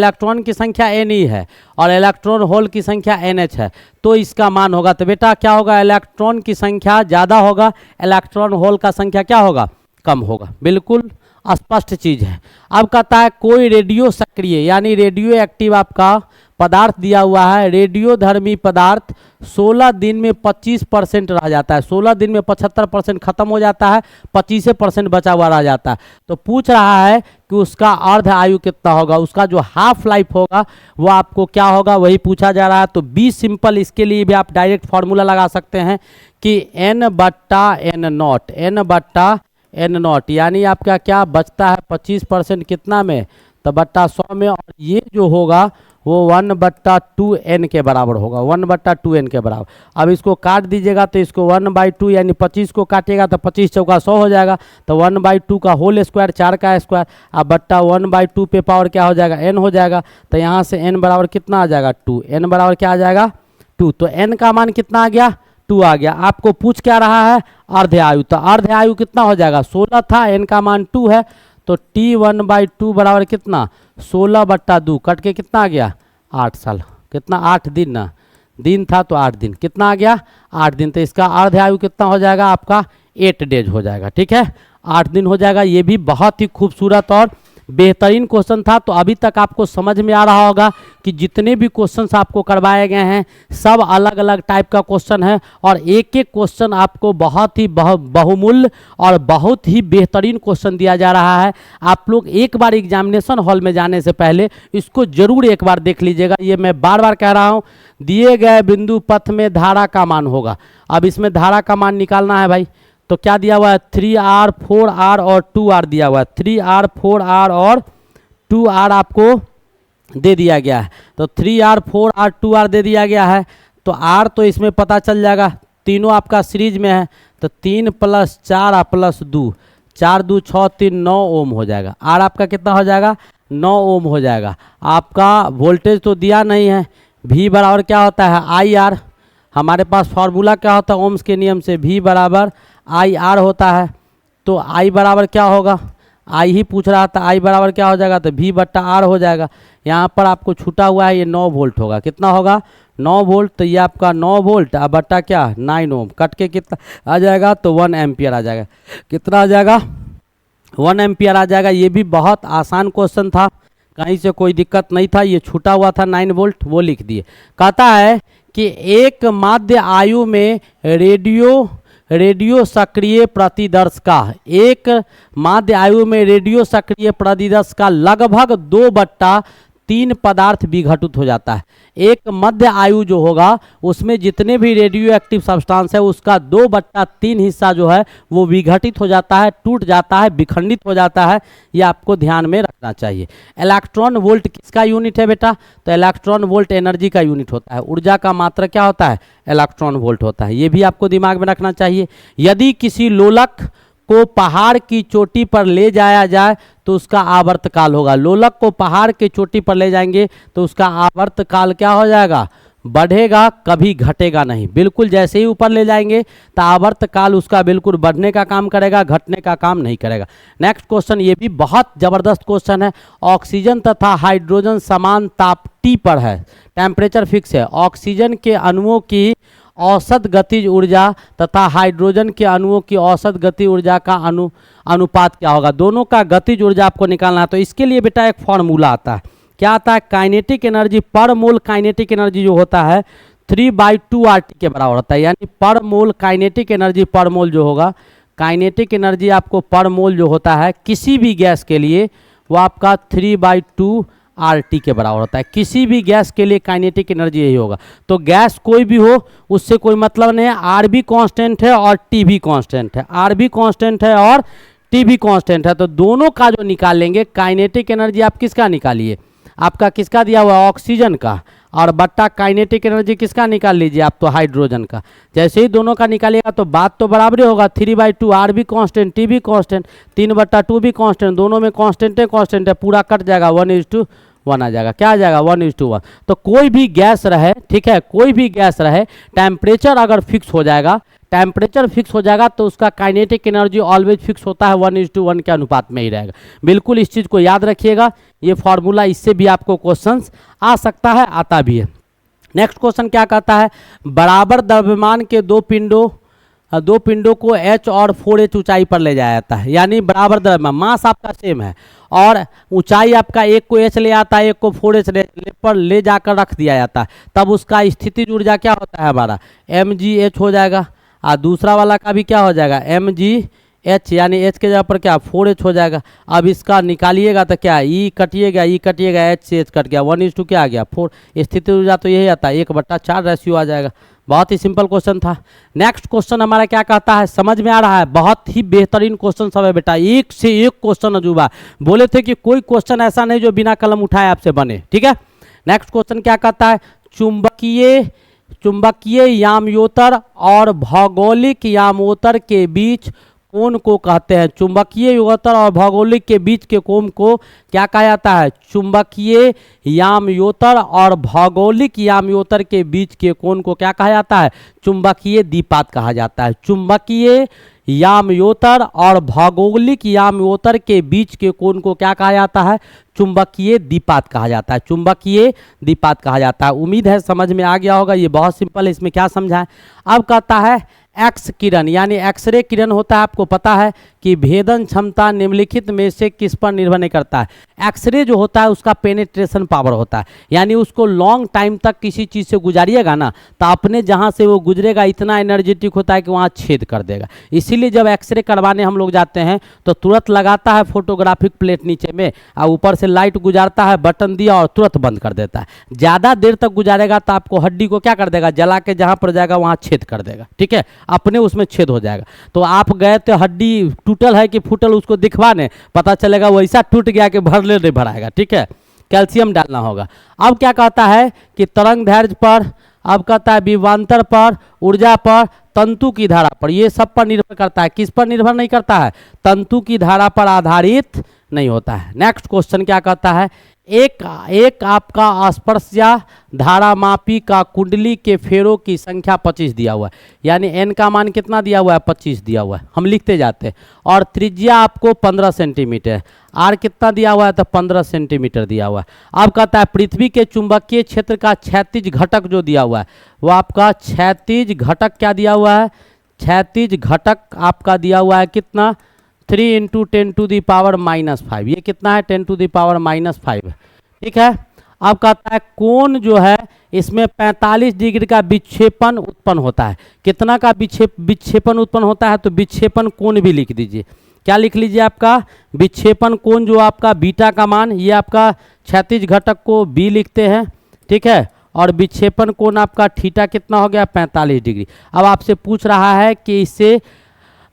n ही है और इलेक्ट्रॉन होल की संख्या NH है, तो इसका मान होगा, तो बेटा क्या होगा, इलेक्ट्रॉन की संख्या ज़्यादा होगा, इलेक्ट्रॉन होल का संख्या क्या होगा, कम होगा। बिल्कुल स्पष्ट चीज़ है। अब कहता है कोई रेडियो सक्रिय यानी रेडियो एक्टिव आपका पदार्थ दिया हुआ है, रेडियोधर्मी पदार्थ 16 दिन में 25% रह जाता है, 16 दिन में 75% खत्म हो जाता है, 25% बचा हुआ रह जाता है। तो पूछ रहा है कि उसका अर्ध आयु कितना होगा, उसका जो हाफ लाइफ होगा वो आपको क्या होगा, वही पूछा जा रहा है। तो बी सिंपल, इसके लिए भी आप डायरेक्ट फार्मूला लगा सकते हैं कि n/n0 यानी आपका क्या बचता है 25% कितना में, तो बट्टा 100 में, और ये जो होगा वो 1/2n के बराबर होगा, 1/2n के बराबर। अब इसको काट दीजिएगा तो इसको 1/2 यानी 25 को काटिएगा तो 25 चौका 100 हो जाएगा, तो 1/2 का होल स्क्वायर 4 का स्क्वायर, अब बट्टा 1/2 पे पावर क्या हो जाएगा n हो जाएगा। तो यहाँ से n बराबर कितना आ जाएगा 2, n बराबर क्या आ जाएगा 2, तो n का मान कितना आ गया 2 आ गया। आपको पूछ क्या रहा है अर्ध आयु, तो अर्ध आयु कितना हो जाएगा 16 था, n का मान 2 है, तो T1/2 बराबर कितना 16/2 कट के कितना आ गया 8 साल, कितना 8 दिन ना, दिन था तो 8 दिन, कितना आ गया 8 दिन, तो इसका अर्ध आयु कितना हो जाएगा आपका 8 डेज हो जाएगा। ठीक है, 8 दिन हो जाएगा। ये भी बहुत ही खूबसूरत और बेहतरीन क्वेश्चन था। तो अभी तक आपको समझ में आ रहा होगा कि जितने भी क्वेश्चंस आपको करवाए गए हैं सब अलग अलग टाइप का क्वेश्चन है और एक एक क्वेश्चन आपको बहुत ही बहुमूल्य और बहुत ही बेहतरीन क्वेश्चन दिया जा रहा है। आप लोग एक बार एग्जामिनेशन हॉल में जाने से पहले इसको जरूर एक बार देख लीजिएगा। ये मैं बार बार कह रहा हूँ, दिए गए बिंदु पथ में धारा का मान होगा। अब इसमें धारा का मान निकालना है भाई, तो क्या दिया हुआ है 3R 4R और 2R दिया हुआ है, 3R 4R और 2R आपको दे दिया गया है। तो 3R 4R 2R दे दिया गया है, तो R तो इसमें पता चल जाएगा, तीनों आपका सीरीज में है, तो 3 + 4 + 2, 4 2 6 3 9 ओम हो जाएगा। R आपका कितना हो जाएगा 9 ओम हो जाएगा। आपका वोल्टेज तो दिया नहीं है, V बराबर क्या होता है IR, हमारे पास फार्मूला क्या होता है ओम्स के नियम से, V बराबर IR होता है। तो I बराबर क्या होगा, I ही पूछ रहा था, I बराबर क्या हो जाएगा, तो V/R हो जाएगा। यहाँ पर आपको छूटा हुआ है, ये 9 वोल्ट होगा, कितना होगा 9 वोल्ट, तो ये आपका 9 वोल्ट अब बट्टा क्या 9 ओम, कट के कितना आ जाएगा, तो 1 एम्पियर आ जाएगा। कितना आ जाएगा 1 एम्पियर आ जाएगा। ये भी बहुत आसान क्वेश्चन था, कहीं से कोई दिक्कत नहीं था, ये छूटा हुआ था 9 वोल्ट, वो लिख दिए। कहता है कि एक माध्य आयु में रेडियो सक्रिय प्रतिदर्श का, एक माध्य आयु में रेडियो सक्रिय प्रतिदर्श का लगभग 2/3 पदार्थ विघटित हो जाता है। एक मध्य आयु जो होगा उसमें जितने भी रेडियो एक्टिव सब्सटेंस है उसका 2/3 हिस्सा जो है वो विघटित हो जाता है, टूट जाता है, विखंडित हो जाता है। ये आपको ध्यान में रखना चाहिए। इलेक्ट्रॉन वोल्ट किसका यूनिट है बेटा? तो इलेक्ट्रॉन वोल्ट एनर्जी का यूनिट होता है। ऊर्जा का मात्रा क्या होता है? इलेक्ट्रॉन वोल्ट होता है। ये भी आपको दिमाग में रखना चाहिए। यदि किसी लोलक को पहाड़ की चोटी पर ले जाया जाए तो उसका आवर्तकाल होगा। लोलक को पहाड़ की चोटी पर ले जाएंगे तो उसका आवर्तकाल क्या हो जाएगा? बढ़ेगा, कभी घटेगा नहीं। बिल्कुल जैसे ही ऊपर ले जाएंगे तो आवर्तकाल उसका बिल्कुल बढ़ने का काम करेगा, घटने का काम नहीं करेगा। नेक्स्ट क्वेश्चन, ये भी बहुत जबरदस्त क्वेश्चन है। ऑक्सीजन तथा हाइड्रोजन समान ताप T पर है, टेम्परेचर फिक्स है। ऑक्सीजन के अणुओं की औसत गतिज ऊर्जा तथा हाइड्रोजन के अणुओं की औसत गति ऊर्जा का अनुपात क्या होगा? दोनों का गतिज ऊर्जा आपको निकालना है। तो इसके लिए बेटा एक फॉर्मूला आता है। क्या आता है? काइनेटिक एनर्जी पर मोल, काइनेटिक एनर्जी जो होता है 3/2 RT के बराबर होता है। यानी पर मोल काइनेटिक एनर्जी पर मोल जो होगा, काइनेटिक एनर्जी आपको पर मोल जो होता है किसी भी गैस के लिए वो आपका 3/2 RT के बराबर होता है। किसी भी गैस के लिए काइनेटिक एनर्जी यही होगा। तो गैस कोई भी हो उससे कोई मतलब नहीं है। R भी कांस्टेंट है और T भी कांस्टेंट है। R भी कांस्टेंट है और T भी कांस्टेंट है। तो दोनों का जो निकाल लेंगे, काइनेटिक एनर्जी आप किसका निकालिए? आपका किसका दिया हुआ है? ऑक्सीजन का। और बट्टा काइनेटिक एनर्जी किसका निकाल लीजिए आप? तो हाइड्रोजन का। जैसे ही दोनों का निकालिएगा तो बात तो बराबर ही होगा। 3/2 R भी कांस्टेंट, T भी कांस्टेंट, 3/2 भी कांस्टेंट, दोनों में कांस्टेंट है, पूरा कट जाएगा, 1:1 आ जाएगा। क्या आ जाएगा? 1:1। तो कोई भी गैस रहे, ठीक है, कोई भी गैस रहे, टेम्परेचर अगर फिक्स हो जाएगा, टेम्परेचर फिक्स हो जाएगा तो उसका काइनेटिक एनर्जी ऑलवेज फिक्स होता है, 1:1 के अनुपात में ही रहेगा। बिल्कुल इस चीज़ को याद रखिएगा। ये फॉर्मूला, इससे भी आपको क्वेश्चंस आ सकता है, आता भी है। नेक्स्ट क्वेश्चन क्या कहता है? बराबर द्रव्यमान के दो पिंडों को H और 4H ऊंचाई पर ले जाया जाता है। यानी बराबर द्रव्यमान, मास आपका सेम है और ऊंचाई आपका एक को H ले आता है, एक को 4H पर ले जाकर रख दिया जाता है। तब उसका स्थितिज ऊर्जा क्या होता है? हमारा mgh हो जाएगा। और दूसरा वाला का भी क्या हो जाएगा? mgh, यानी H के जगह पर क्या 4H हो जाएगा। अब इसका निकालिएगा तो क्या E कटिएगा, H से H कट गया, 1:2 क्या आ गया? 4। स्थितिज ऊर्जा तो यही आता है, 1/4 रेशियो आ जाएगा। बहुत ही सिंपल क्वेश्चन था। नेक्स्ट क्वेश्चन हमारा क्या कहता है? समझ में आ रहा है? बहुत ही बेहतरीन क्वेश्चन सब है बेटा, एक से एक क्वेश्चन अजूबा। बोले थे कि कोई क्वेश्चन ऐसा नहीं जो बिना कलम उठाए आपसे बने, ठीक है। नेक्स्ट क्वेश्चन क्या कहता है? चुंबकीय याम्योतर और भौगोलिक याम्योतर के बीच कोण को कहते हैं। चुंबकीय योतर और भौगोलिक के बीच के कोण को क्या कहा जाता है? चुंबकीय याम्योतर और भौगोलिक याम्योतर के बीच के कोण को क्या कहा जाता है? चुंबकीय द्विपात कहा जाता है। चुंबकीय याम्योतर और भौगोलिक याम्योतर के बीच के कोण को क्या कहा जाता है? चुंबकीय द्विपात कहा जाता है। चुंबकीय द्विपात कहा जाता है। उम्मीद है समझ में आ गया होगा। ये बहुत सिंपल है, इसमें क्या समझा है। अब कहता है एक्स किरण, यानी एक्सरे किरण होता है, आपको पता है कि भेदन क्षमता निम्नलिखित में से किस पर निर्भर नहीं करता है। एक्सरे जो होता है उसका पेनिट्रेशन पावर होता है, यानी उसको लॉन्ग टाइम तक किसी चीज़ से गुजारिएगा ना तो अपने जहाँ से वो गुजरेगा इतना एनर्जेटिक होता है कि वहाँ छेद कर देगा। इसीलिए जब एक्सरे करवाने हम लोग जाते हैं तो तुरंत लगाता है फोटोग्राफिक प्लेट नीचे में और ऊपर से लाइट गुजारता है, बटन दिया और तुरंत बंद कर देता है। ज़्यादा देर तक गुजारेगा तो आपको हड्डी को क्या कर देगा? जला के जहाँ पर जाएगा वहाँ छेद कर देगा, ठीक है, अपने उसमें छेद हो जाएगा। तो आप गए तो हड्डी टूटल है कि फूटल उसको दिखवाने, पता चलेगा वैसा टूट गया कि भरले नहीं भराएगा, ठीक है, कैल्शियम डालना होगा। अब क्या कहता है कि तरंग दैर्घ्य पर, अब कहता है विभवांतर पर, ऊर्जा पर, तंतु की धारा पर, ये सब पर निर्भर करता है। किस पर निर्भर नहीं करता है? तंतु की धारा पर आधारित नहीं होता है। नेक्स्ट क्वेश्चन क्या कहता है? एक आपका स्पर्शा धारामापी का कुंडली के फेरों की संख्या 25 दिया हुआ है, यानी n का मान कितना दिया हुआ है? 25 दिया हुआ है, हम लिखते जाते हैं। और त्रिज्या आपको 15 सेंटीमीटर, r कितना दिया हुआ है? तो 15 सेंटीमीटर दिया हुआ है। अब कहता है पृथ्वी के चुंबकीय क्षेत्र का क्षैतिज घटक जो दिया हुआ है वो आपका क्षैतिज घटक क्या दिया हुआ है? क्षैतिज घटक आपका दिया हुआ है कितना? 3 × 10⁻⁻⁵। ये कितना है? 10⁻⁻⁵, ठीक है। अब कहता है कोण जो है इसमें 45 डिग्री का विक्षेपण उत्पन्न होता है। कितना का विक्षेपण उत्पन्न होता है, तो विक्षेपण कोण भी लिख दीजिए। क्या लिख लीजिए, आपका विक्षेपण कोण जो आपका बीटा का मान, ये आपका क्षैतिज घटक को बी लिखते हैं, ठीक है, और विक्षेपण कोण आपका थीटा कितना हो गया, 45 डिग्री। अब आपसे पूछ रहा है कि इससे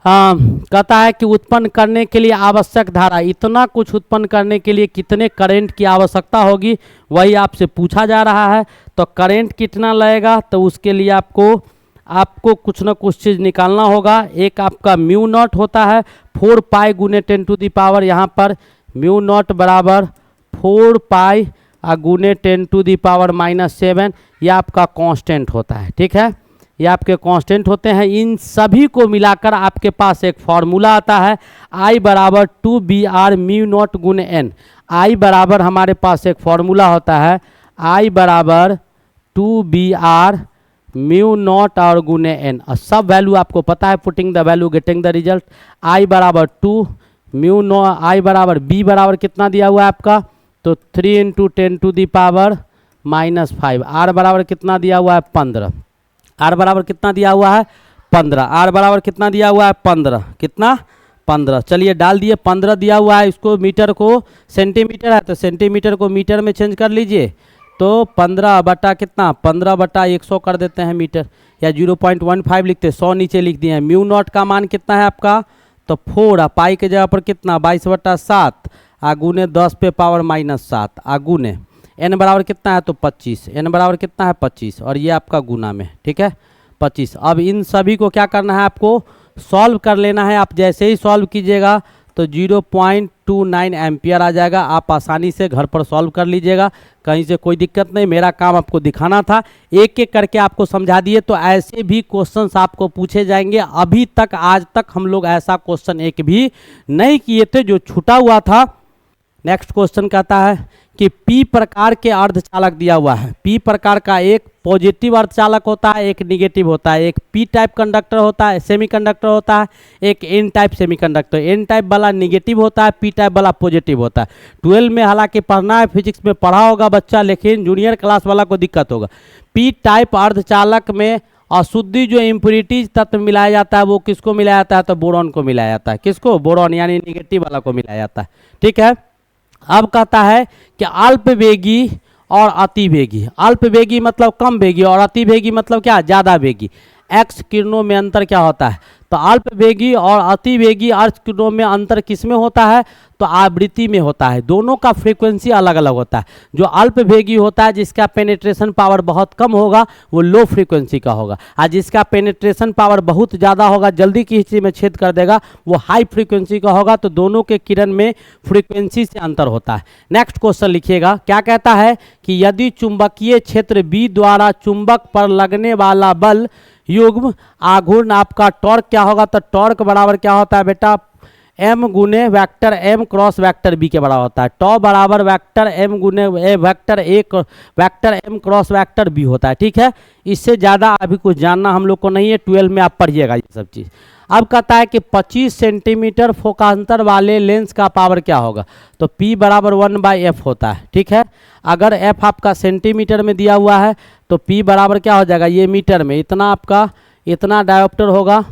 कहता है कि उत्पन्न करने के लिए आवश्यक धारा, इतना कुछ उत्पन्न करने के लिए कितने करंट की आवश्यकता होगी, वही आपसे पूछा जा रहा है। तो करंट कितना लगेगा, तो उसके लिए आपको कुछ ना कुछ चीज़ निकालना होगा। एक आपका म्यू नॉट होता है 4 पाई गुने 10 टू दी पावर, यहाँ पर म्यू नॉट बराबर 4 पाई गुने 10 टू दी पावर -7, यह आपका कांस्टेंट होता है, ठीक है, ये आपके कांस्टेंट होते हैं। इन सभी को मिलाकर आपके पास एक फॉर्मूला आता है, I बराबर 2BR म्यू नॉट गुने एन। I बराबर हमारे पास एक फॉर्मूला होता है, I बराबर 2BR म्यू नॉट और गुने एन, और सब वैल्यू आपको पता है, putting the value getting the result. I बराबर 2 म्यू नॉ, I बराबर B बराबर कितना दिया हुआ है आपका, तो 3 into 10 to the power -5। R बराबर कितना दिया हुआ है, 15। R बराबर कितना दिया हुआ है, 15। R बराबर कितना दिया हुआ है, 15। कितना, 15। चलिए डाल दिए, 15 दिया हुआ है। इसको मीटर को सेंटीमीटर है, तो सेंटीमीटर को मीटर में चेंज कर लीजिए, तो 15 बटा कितना, 15 बटा 100 कर देते हैं मीटर, या 0.15 लिखते, 100 नीचे लिख दिए हैं। म्यू नॉट का मान कितना है आपका, तो 4, पाई के जगह पर कितना, 22/7 आगुने 10 पे पावर -7 आगुने n बराबर कितना है, तो 25, n बराबर कितना है, 25, और ये आपका गुना में, ठीक है, 25। अब इन सभी को क्या करना है, आपको सॉल्व कर लेना है। आप जैसे ही सॉल्व कीजिएगा तो 0.29 एम्पियर आ जाएगा। आप आसानी से घर पर सॉल्व कर लीजिएगा, कहीं से कोई दिक्कत नहीं। मेरा काम आपको दिखाना था, एक एक करके आपको समझा दिए। तो ऐसे भी क्वेश्चंस आपको पूछे जाएंगे। अभी तक आज तक हम लोग ऐसा क्वेश्चन एक भी नहीं किए थे जो छूटा हुआ था। नेक्स्ट क्वेश्चन कहता है कि पी प्रकार के अर्धचालक दिया हुआ है। पी प्रकार का एक पॉजिटिव अर्धचालक होता है, एक निगेटिव होता है। एक पी टाइप कंडक्टर होता है, सेमीकंडक्टर होता है, एक n type semiconductor. N type वाला निगेटिव होता है, पी टाइप वाला पॉजिटिव होता है। 12 में हालांकि पढ़ना है, फिजिक्स में पढ़ा होगा बच्चा, लेकिन जूनियर क्लास वाला को दिक्कत होगा। पी टाइप अर्धचालक में अशुद्धि जो इम्प्योरिटीज तत्व मिलाया जाता है, वो किसको मिलाया जाता है, तो बोरॉन को मिलाया जाता है। किसको, बोरॉन, यानी निगेटिव वाला को मिलाया जाता है, ठीक है। अब कहता है कि अल्पवेगी और अतिवेगी। अल्पवेगी मतलब कम वेगी, और अतिवेगी मतलब क्या, ज़्यादा वेगी। एक्स किरणों में अंतर क्या होता है, तो अल्पवेगी और अतिवेगी अर्थ किरणों में अंतर किस में होता है, तो आवृत्ति में होता है। दोनों का फ्रीक्वेंसी अलग अलग होता है। जो अल्पवेगी होता है, जिसका पेनिट्रेशन पावर बहुत कम होगा, वो लो फ्रीक्वेंसी का होगा, और जिसका पेनिट्रेशन पावर बहुत ज़्यादा होगा, जल्दी की हिस्से में छेद कर देगा, वो हाई फ्रीक्वेंसी का होगा। तो दोनों के किरण में फ्रीक्वेंसी से अंतर होता है। नेक्स्ट क्वेश्चन लिखिएगा, क्या कहता है कि यदि चुंबकीय क्षेत्र बी द्वारा चुंबक पर लगने वाला बल युग्म आघूर्ण आपका टॉर्क क्या होगा, तो टॉर्क बराबर क्या होता है बेटा, m गुने vector m cross vector b के बराबर होता है। टॉ बराबर वेक्टर m गुने vector a vector m cross vector b होता है, ठीक है। इससे ज़्यादा अभी कुछ जानना हम लोग को नहीं है, 12 में आप पढ़िएगा ये सब चीज़। अब कहता है कि 25 सेंटीमीटर फोकांतर वाले लेंस का पावर क्या होगा, तो P बराबर 1/f होता है, ठीक है। अगर f आपका सेंटीमीटर में दिया हुआ है तो P बराबर क्या हो जाएगा, ये मीटर में, इतना आपका इतना डायोप्टर होगा।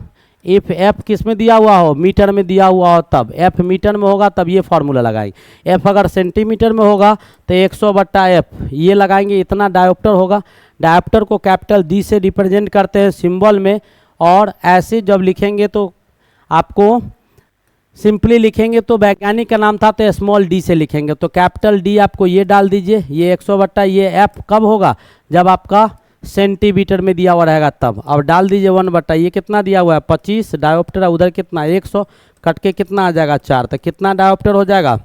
इफ f किस में दिया हुआ हो, मीटर में दिया हुआ हो, तब f मीटर में होगा तब ये फार्मूला लगाएंगे। f अगर सेंटीमीटर में होगा तो 100/f ये लगाएंगे, इतना डायोप्टर होगा। डायोप्टर को कैपिटल D से रिप्रेजेंट करते हैं सिंबल में, और ऐसे जब लिखेंगे तो आपको सिंपली लिखेंगे तो वैज्ञानिक का नाम था तो स्मॉल d से लिखेंगे। तो कैपिटल D आपको ये डाल दीजिए, ये 100 ये f कब होगा, जब आपका सेंटीमीटर में दिया हुआ रहेगा तब। अब डाल दीजिए 1/, ये कितना दिया हुआ है 25, डायोप्टर उधर कितना 100, कट के कितना आ जाएगा 4, तो कितना डायोप्टर हो जाएगा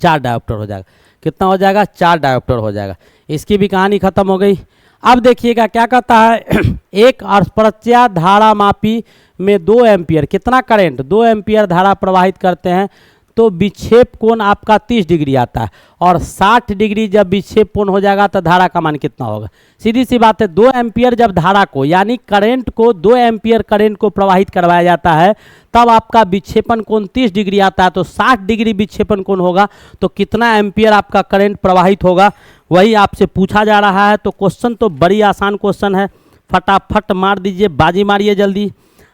4 डायोप्टर हो जाएगा। कितना हो जाएगा 4 डायोप्टर हो जाएगा। इसकी भी कहानी खत्म हो गई। अब देखिएगा क्या कहता है एक अस्पर्शा धारा मापी में 2 एम्पियर, कितना करंट 2 एम्पियर धारा प्रवाहित करते हैं, तो विक्षेप कोण आपका 30 डिग्री आता है, और 60 डिग्री जब विक्षेप कोण हो जाएगा तो धारा का मान कितना होगा। सीधी सी बात है, 2 एम्पियर जब धारा को यानी करंट को 2 एम्पियर करंट को प्रवाहित करवाया जाता है तब आपका विक्षेपण कोण 30 डिग्री आता है, तो 60 डिग्री विक्षेपण कोण होगा तो कितना एम्पियर आपका करंट प्रवाहित होगा, वही आपसे पूछा जा रहा है। तो क्वेश्चन तो बड़ी आसान क्वेश्चन है, फटाफट मार दीजिए, बाजी मारिए जल्दी।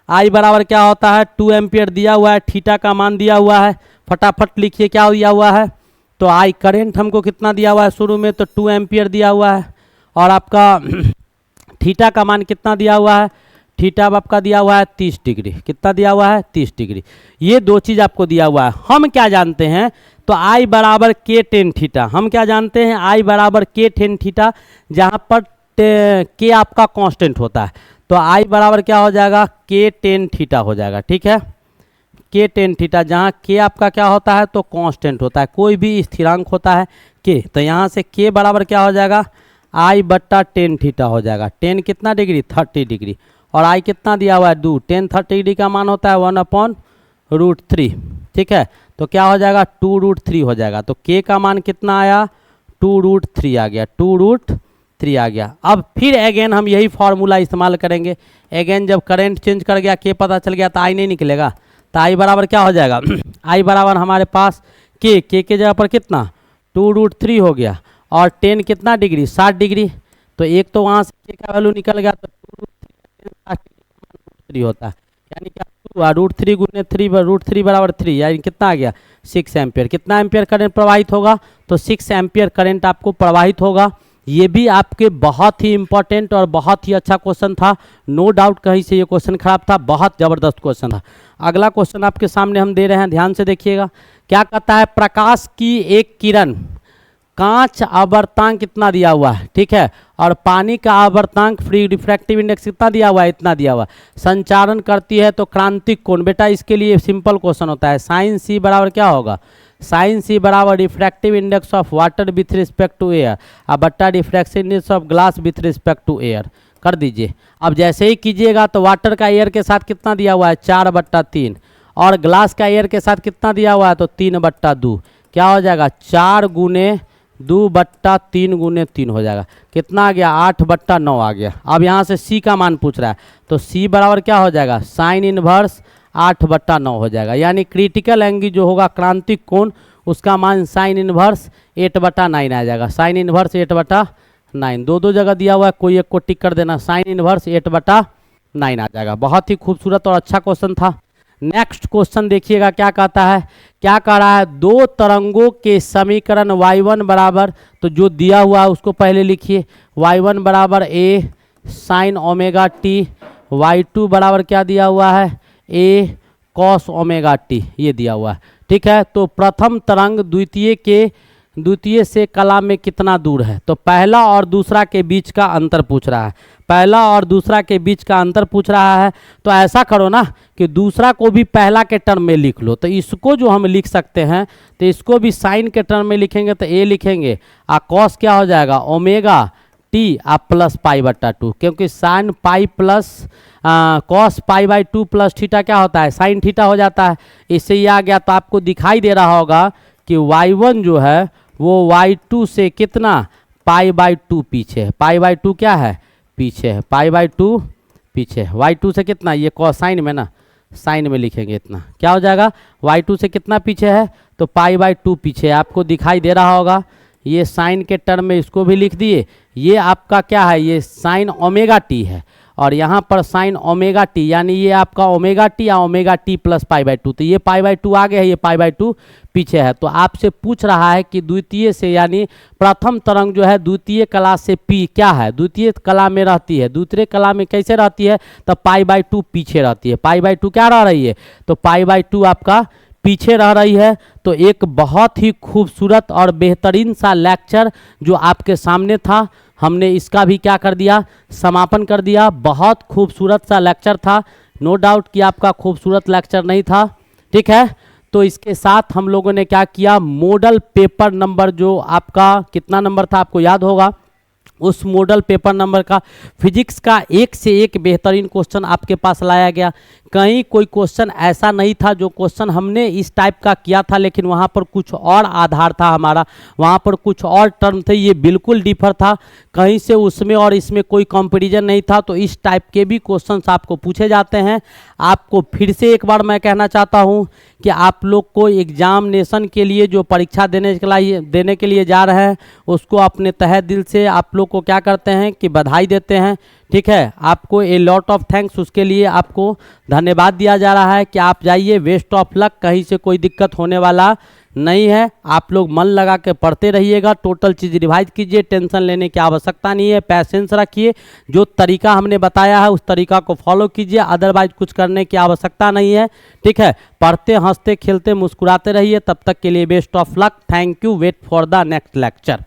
आई बराबर क्या होता है, 2 एम्पियर दिया हुआ है, थीटा का मान दिया हुआ है, फटाफट लिखिए क्या दिया हुआ है। तो आई करंट हमको कितना दिया हुआ है शुरू में, तो 2 एम्पियर दिया हुआ है, और आपका थीटा का मान कितना दिया हुआ है, थीटा आपका दिया हुआ है 30 डिग्री। कितना दिया हुआ है, 30 डिग्री। ये 2 चीज़ आपको दिया हुआ है। हम क्या जानते हैं, तो आई बराबर के टेन थीटा, हम क्या जानते हैं, आई बराबर के टेन थीटा, जहाँ पर के आपका कांस्टेंट होता है, तो आई बराबर क्या हो जाएगा, के टेन थीटा हो जाएगा। ठीक है, के टेन थीटा, जहाँ के आपका क्या होता है, तो कांस्टेंट होता है, कोई भी स्थिरांक होता है के, तो यहाँ से के बराबर क्या हो जाएगा, आई बट्टा टेन थीटा हो जाएगा। टेन कितना डिग्री, 30 डिग्री, और आई कितना दिया हुआ है 2, टेन 30 डिग्री का मान होता है 1/√3। ठीक है, तो क्या हो जाएगा, 2√3 हो जाएगा। तो के का मान कितना आया, 2√3 आ गया, 2√3 आ गया। अब फिर अगेन हम यही फार्मूला इस्तेमाल करेंगे। अगेन जब करंट चेंज कर गया, के पता चल गया, तो आई नहीं निकलेगा, तो आई बराबर क्या हो जाएगा, आई बराबर हमारे पास के जगह पर कितना 2√3 हो गया, और टेन कितना डिग्री 60 डिग्री, तो एक तो वहाँ से के का वैल्यू निकल गया, तो 2√3 होता है, यानी क्या √3 गुने 3 √3 बराबर 3, यानी कितना आ गया 6 एम्पियर। कितना एम्पियर करंट प्रवाहित होगा, तो 6 एम्पियर करंट आपको प्रवाहित होगा। ये भी आपके बहुत ही इंपॉर्टेंट और बहुत ही अच्छा क्वेश्चन था, नो डाउट कहीं से ये क्वेश्चन खराब था, बहुत ज़बरदस्त क्वेश्चन था। अगला क्वेश्चन आपके सामने हम दे रहे हैं, ध्यान से देखिएगा। क्या कहता है, प्रकाश की एक किरण कांच आवर्तांक कितना दिया हुआ है, ठीक है, और पानी का आवर्तांक फ्री रिफ्रैक्टिव इंडेक्स कितना दिया हुआ है, इतना दिया हुआ है, संचारण करती है तो क्रांतिक कोण। बेटा इसके लिए सिंपल क्वेश्चन होता है, साइन सी बराबर क्या होगा, साइन सी बराबर refractive index of water with respect to air अब बट्टा refractive index of glass with respect to air कर दीजिए। अब जैसे ही कीजिएगा तो वाटर का एयर के साथ कितना दिया हुआ है 4/3, और ग्लास का एयर के साथ कितना दिया हुआ है, तो 3/2। क्या हो जाएगा 4 गुने 2/3 गुने 3 हो जाएगा, कितना आ गया 8/9 आ गया। अब यहाँ से सी का मान पूछ रहा है, तो सी बराबर क्या हो जाएगा, साइन इनवर्स 8/9 हो जाएगा, यानी क्रिटिकल एंगल जो होगा क्रांतिक कोण उसका मान साइन इनवर्स 8/9 आ जाएगा। साइन इनवर्स 8/9, दो जगह दिया हुआ है, कोई एक को टिक कर देना, साइन इनवर्स 8/9 आ जाएगा। बहुत ही खूबसूरत और अच्छा क्वेश्चन था। नेक्स्ट क्वेश्चन देखिएगा क्या कहता है, क्या कह रहा है, दो तरंगों के समीकरण y1 बराबर, तो जो दिया हुआ है उसको पहले लिखिए, y1 बराबर a sine omega T, y2 बराबर क्या दिया हुआ है a कॉस ओमेगा टी, ये दिया हुआ है। ठीक है, तो प्रथम तरंग द्वितीय से कला में कितना दूर है, तो पहला और दूसरा के बीच का अंतर पूछ रहा है, पहला और दूसरा के बीच का अंतर पूछ रहा है। तो ऐसा करो ना कि दूसरा को भी पहला के टर्म में लिख लो, तो इसको जो हम लिख सकते हैं तो इसको भी साइन के टर्म में लिखेंगे तो ए लिखेंगे, आ कॉस क्या हो जाएगा ओमेगा टी आप प्लस पाई/2, क्योंकि sine pi plus cos pi plus theta क्या होता है साइन थीटा हो जाता है। इससे ये आ गया, तो आपको दिखाई दे रहा होगा कि y1 जो है वो y2 से कितना पाई/2 पीछे है, पाई/2 क्या है पीछे है, पाई/2 पीछे है, y2 से कितना, ये कोसाइन में ना साइन में लिखेंगे इतना, क्या हो जाएगा y2 से कितना पीछे है, तो पाई/2 पीछे है, आपको दिखाई दे रहा होगा। ये साइन के टर्म में इसको भी लिख दिए, ये आपका क्या है, ये साइन ओमेगा टी है, और यहाँ पर साइन ओमेगा टी, यानी ये आपका ओमेगा टी या ओमेगा टी प्लस पाई/2, तो ये पाई/2 आगे है, ये पाई/2 पीछे है। तो आपसे पूछ रहा है कि द्वितीय से, यानी प्रथम तरंग जो है द्वितीय कला से पी क्या है, द्वितीय कला में रहती है, दूसरे कला में कैसे रहती है, तो पाई/2 पीछे रहती है, पाई/2 क्या रह रही है, तो पाई/2 आपका पीछे रह रही है। तो एक बहुत ही खूबसूरत और बेहतरीन सा लेक्चर जो आपके सामने था, हमने इसका भी क्या कर दिया, समापन कर दिया। बहुत खूबसूरत सा लेक्चर था, नो डाउट कि आपका खूबसूरत लेक्चर नहीं था। ठीक है, तो इसके साथ हम लोगों ने क्या किया, मॉडल पेपर नंबर जो आपका कितना नंबर था आपको याद होगा, उस मॉडल पेपर नंबर का फिजिक्स का एक से एक बेहतरीन क्वेश्चन आपके पास लाया गया। कहीं कोई क्वेश्चन ऐसा नहीं था जो क्वेश्चन हमने इस टाइप का किया था लेकिन वहाँ पर कुछ और आधार था हमारा, वहाँ पर कुछ और टर्म थे, ये बिल्कुल डिफर था, कहीं से उसमें और इसमें कोई कंपैरिजन नहीं था। तो इस टाइप के भी क्वेश्चंस आपको पूछे जाते हैं। आपको फिर से एक बार मैं कहना चाहता हूँ कि आप लोग को एग्जामिनेशन के लिए जो परीक्षा देने के लिए जा रहे हैं उसको अपने तहे दिल से आप लोग को क्या करते हैं कि बधाई देते हैं। ठीक है, आपको ए लॉट ऑफ थैंक्स, उसके लिए आपको धन्यवाद दिया जा रहा है कि आप जाइए, बेस्ट ऑफ लक, कहीं से कोई दिक्कत होने वाला नहीं है। आप लोग मन लगा के पढ़ते रहिएगा, टोटल चीज़ रिवाइज कीजिए, टेंशन लेने की आवश्यकता नहीं है, पैसेंस रखिए, जो तरीका हमने बताया है उस तरीका को फॉलो कीजिए, अदरवाइज कुछ करने की आवश्यकता नहीं है। ठीक है, पढ़ते हंसते खेलते मुस्कुराते रहिए। तब तक के लिए best of luck, thank you, wait for the next lecture.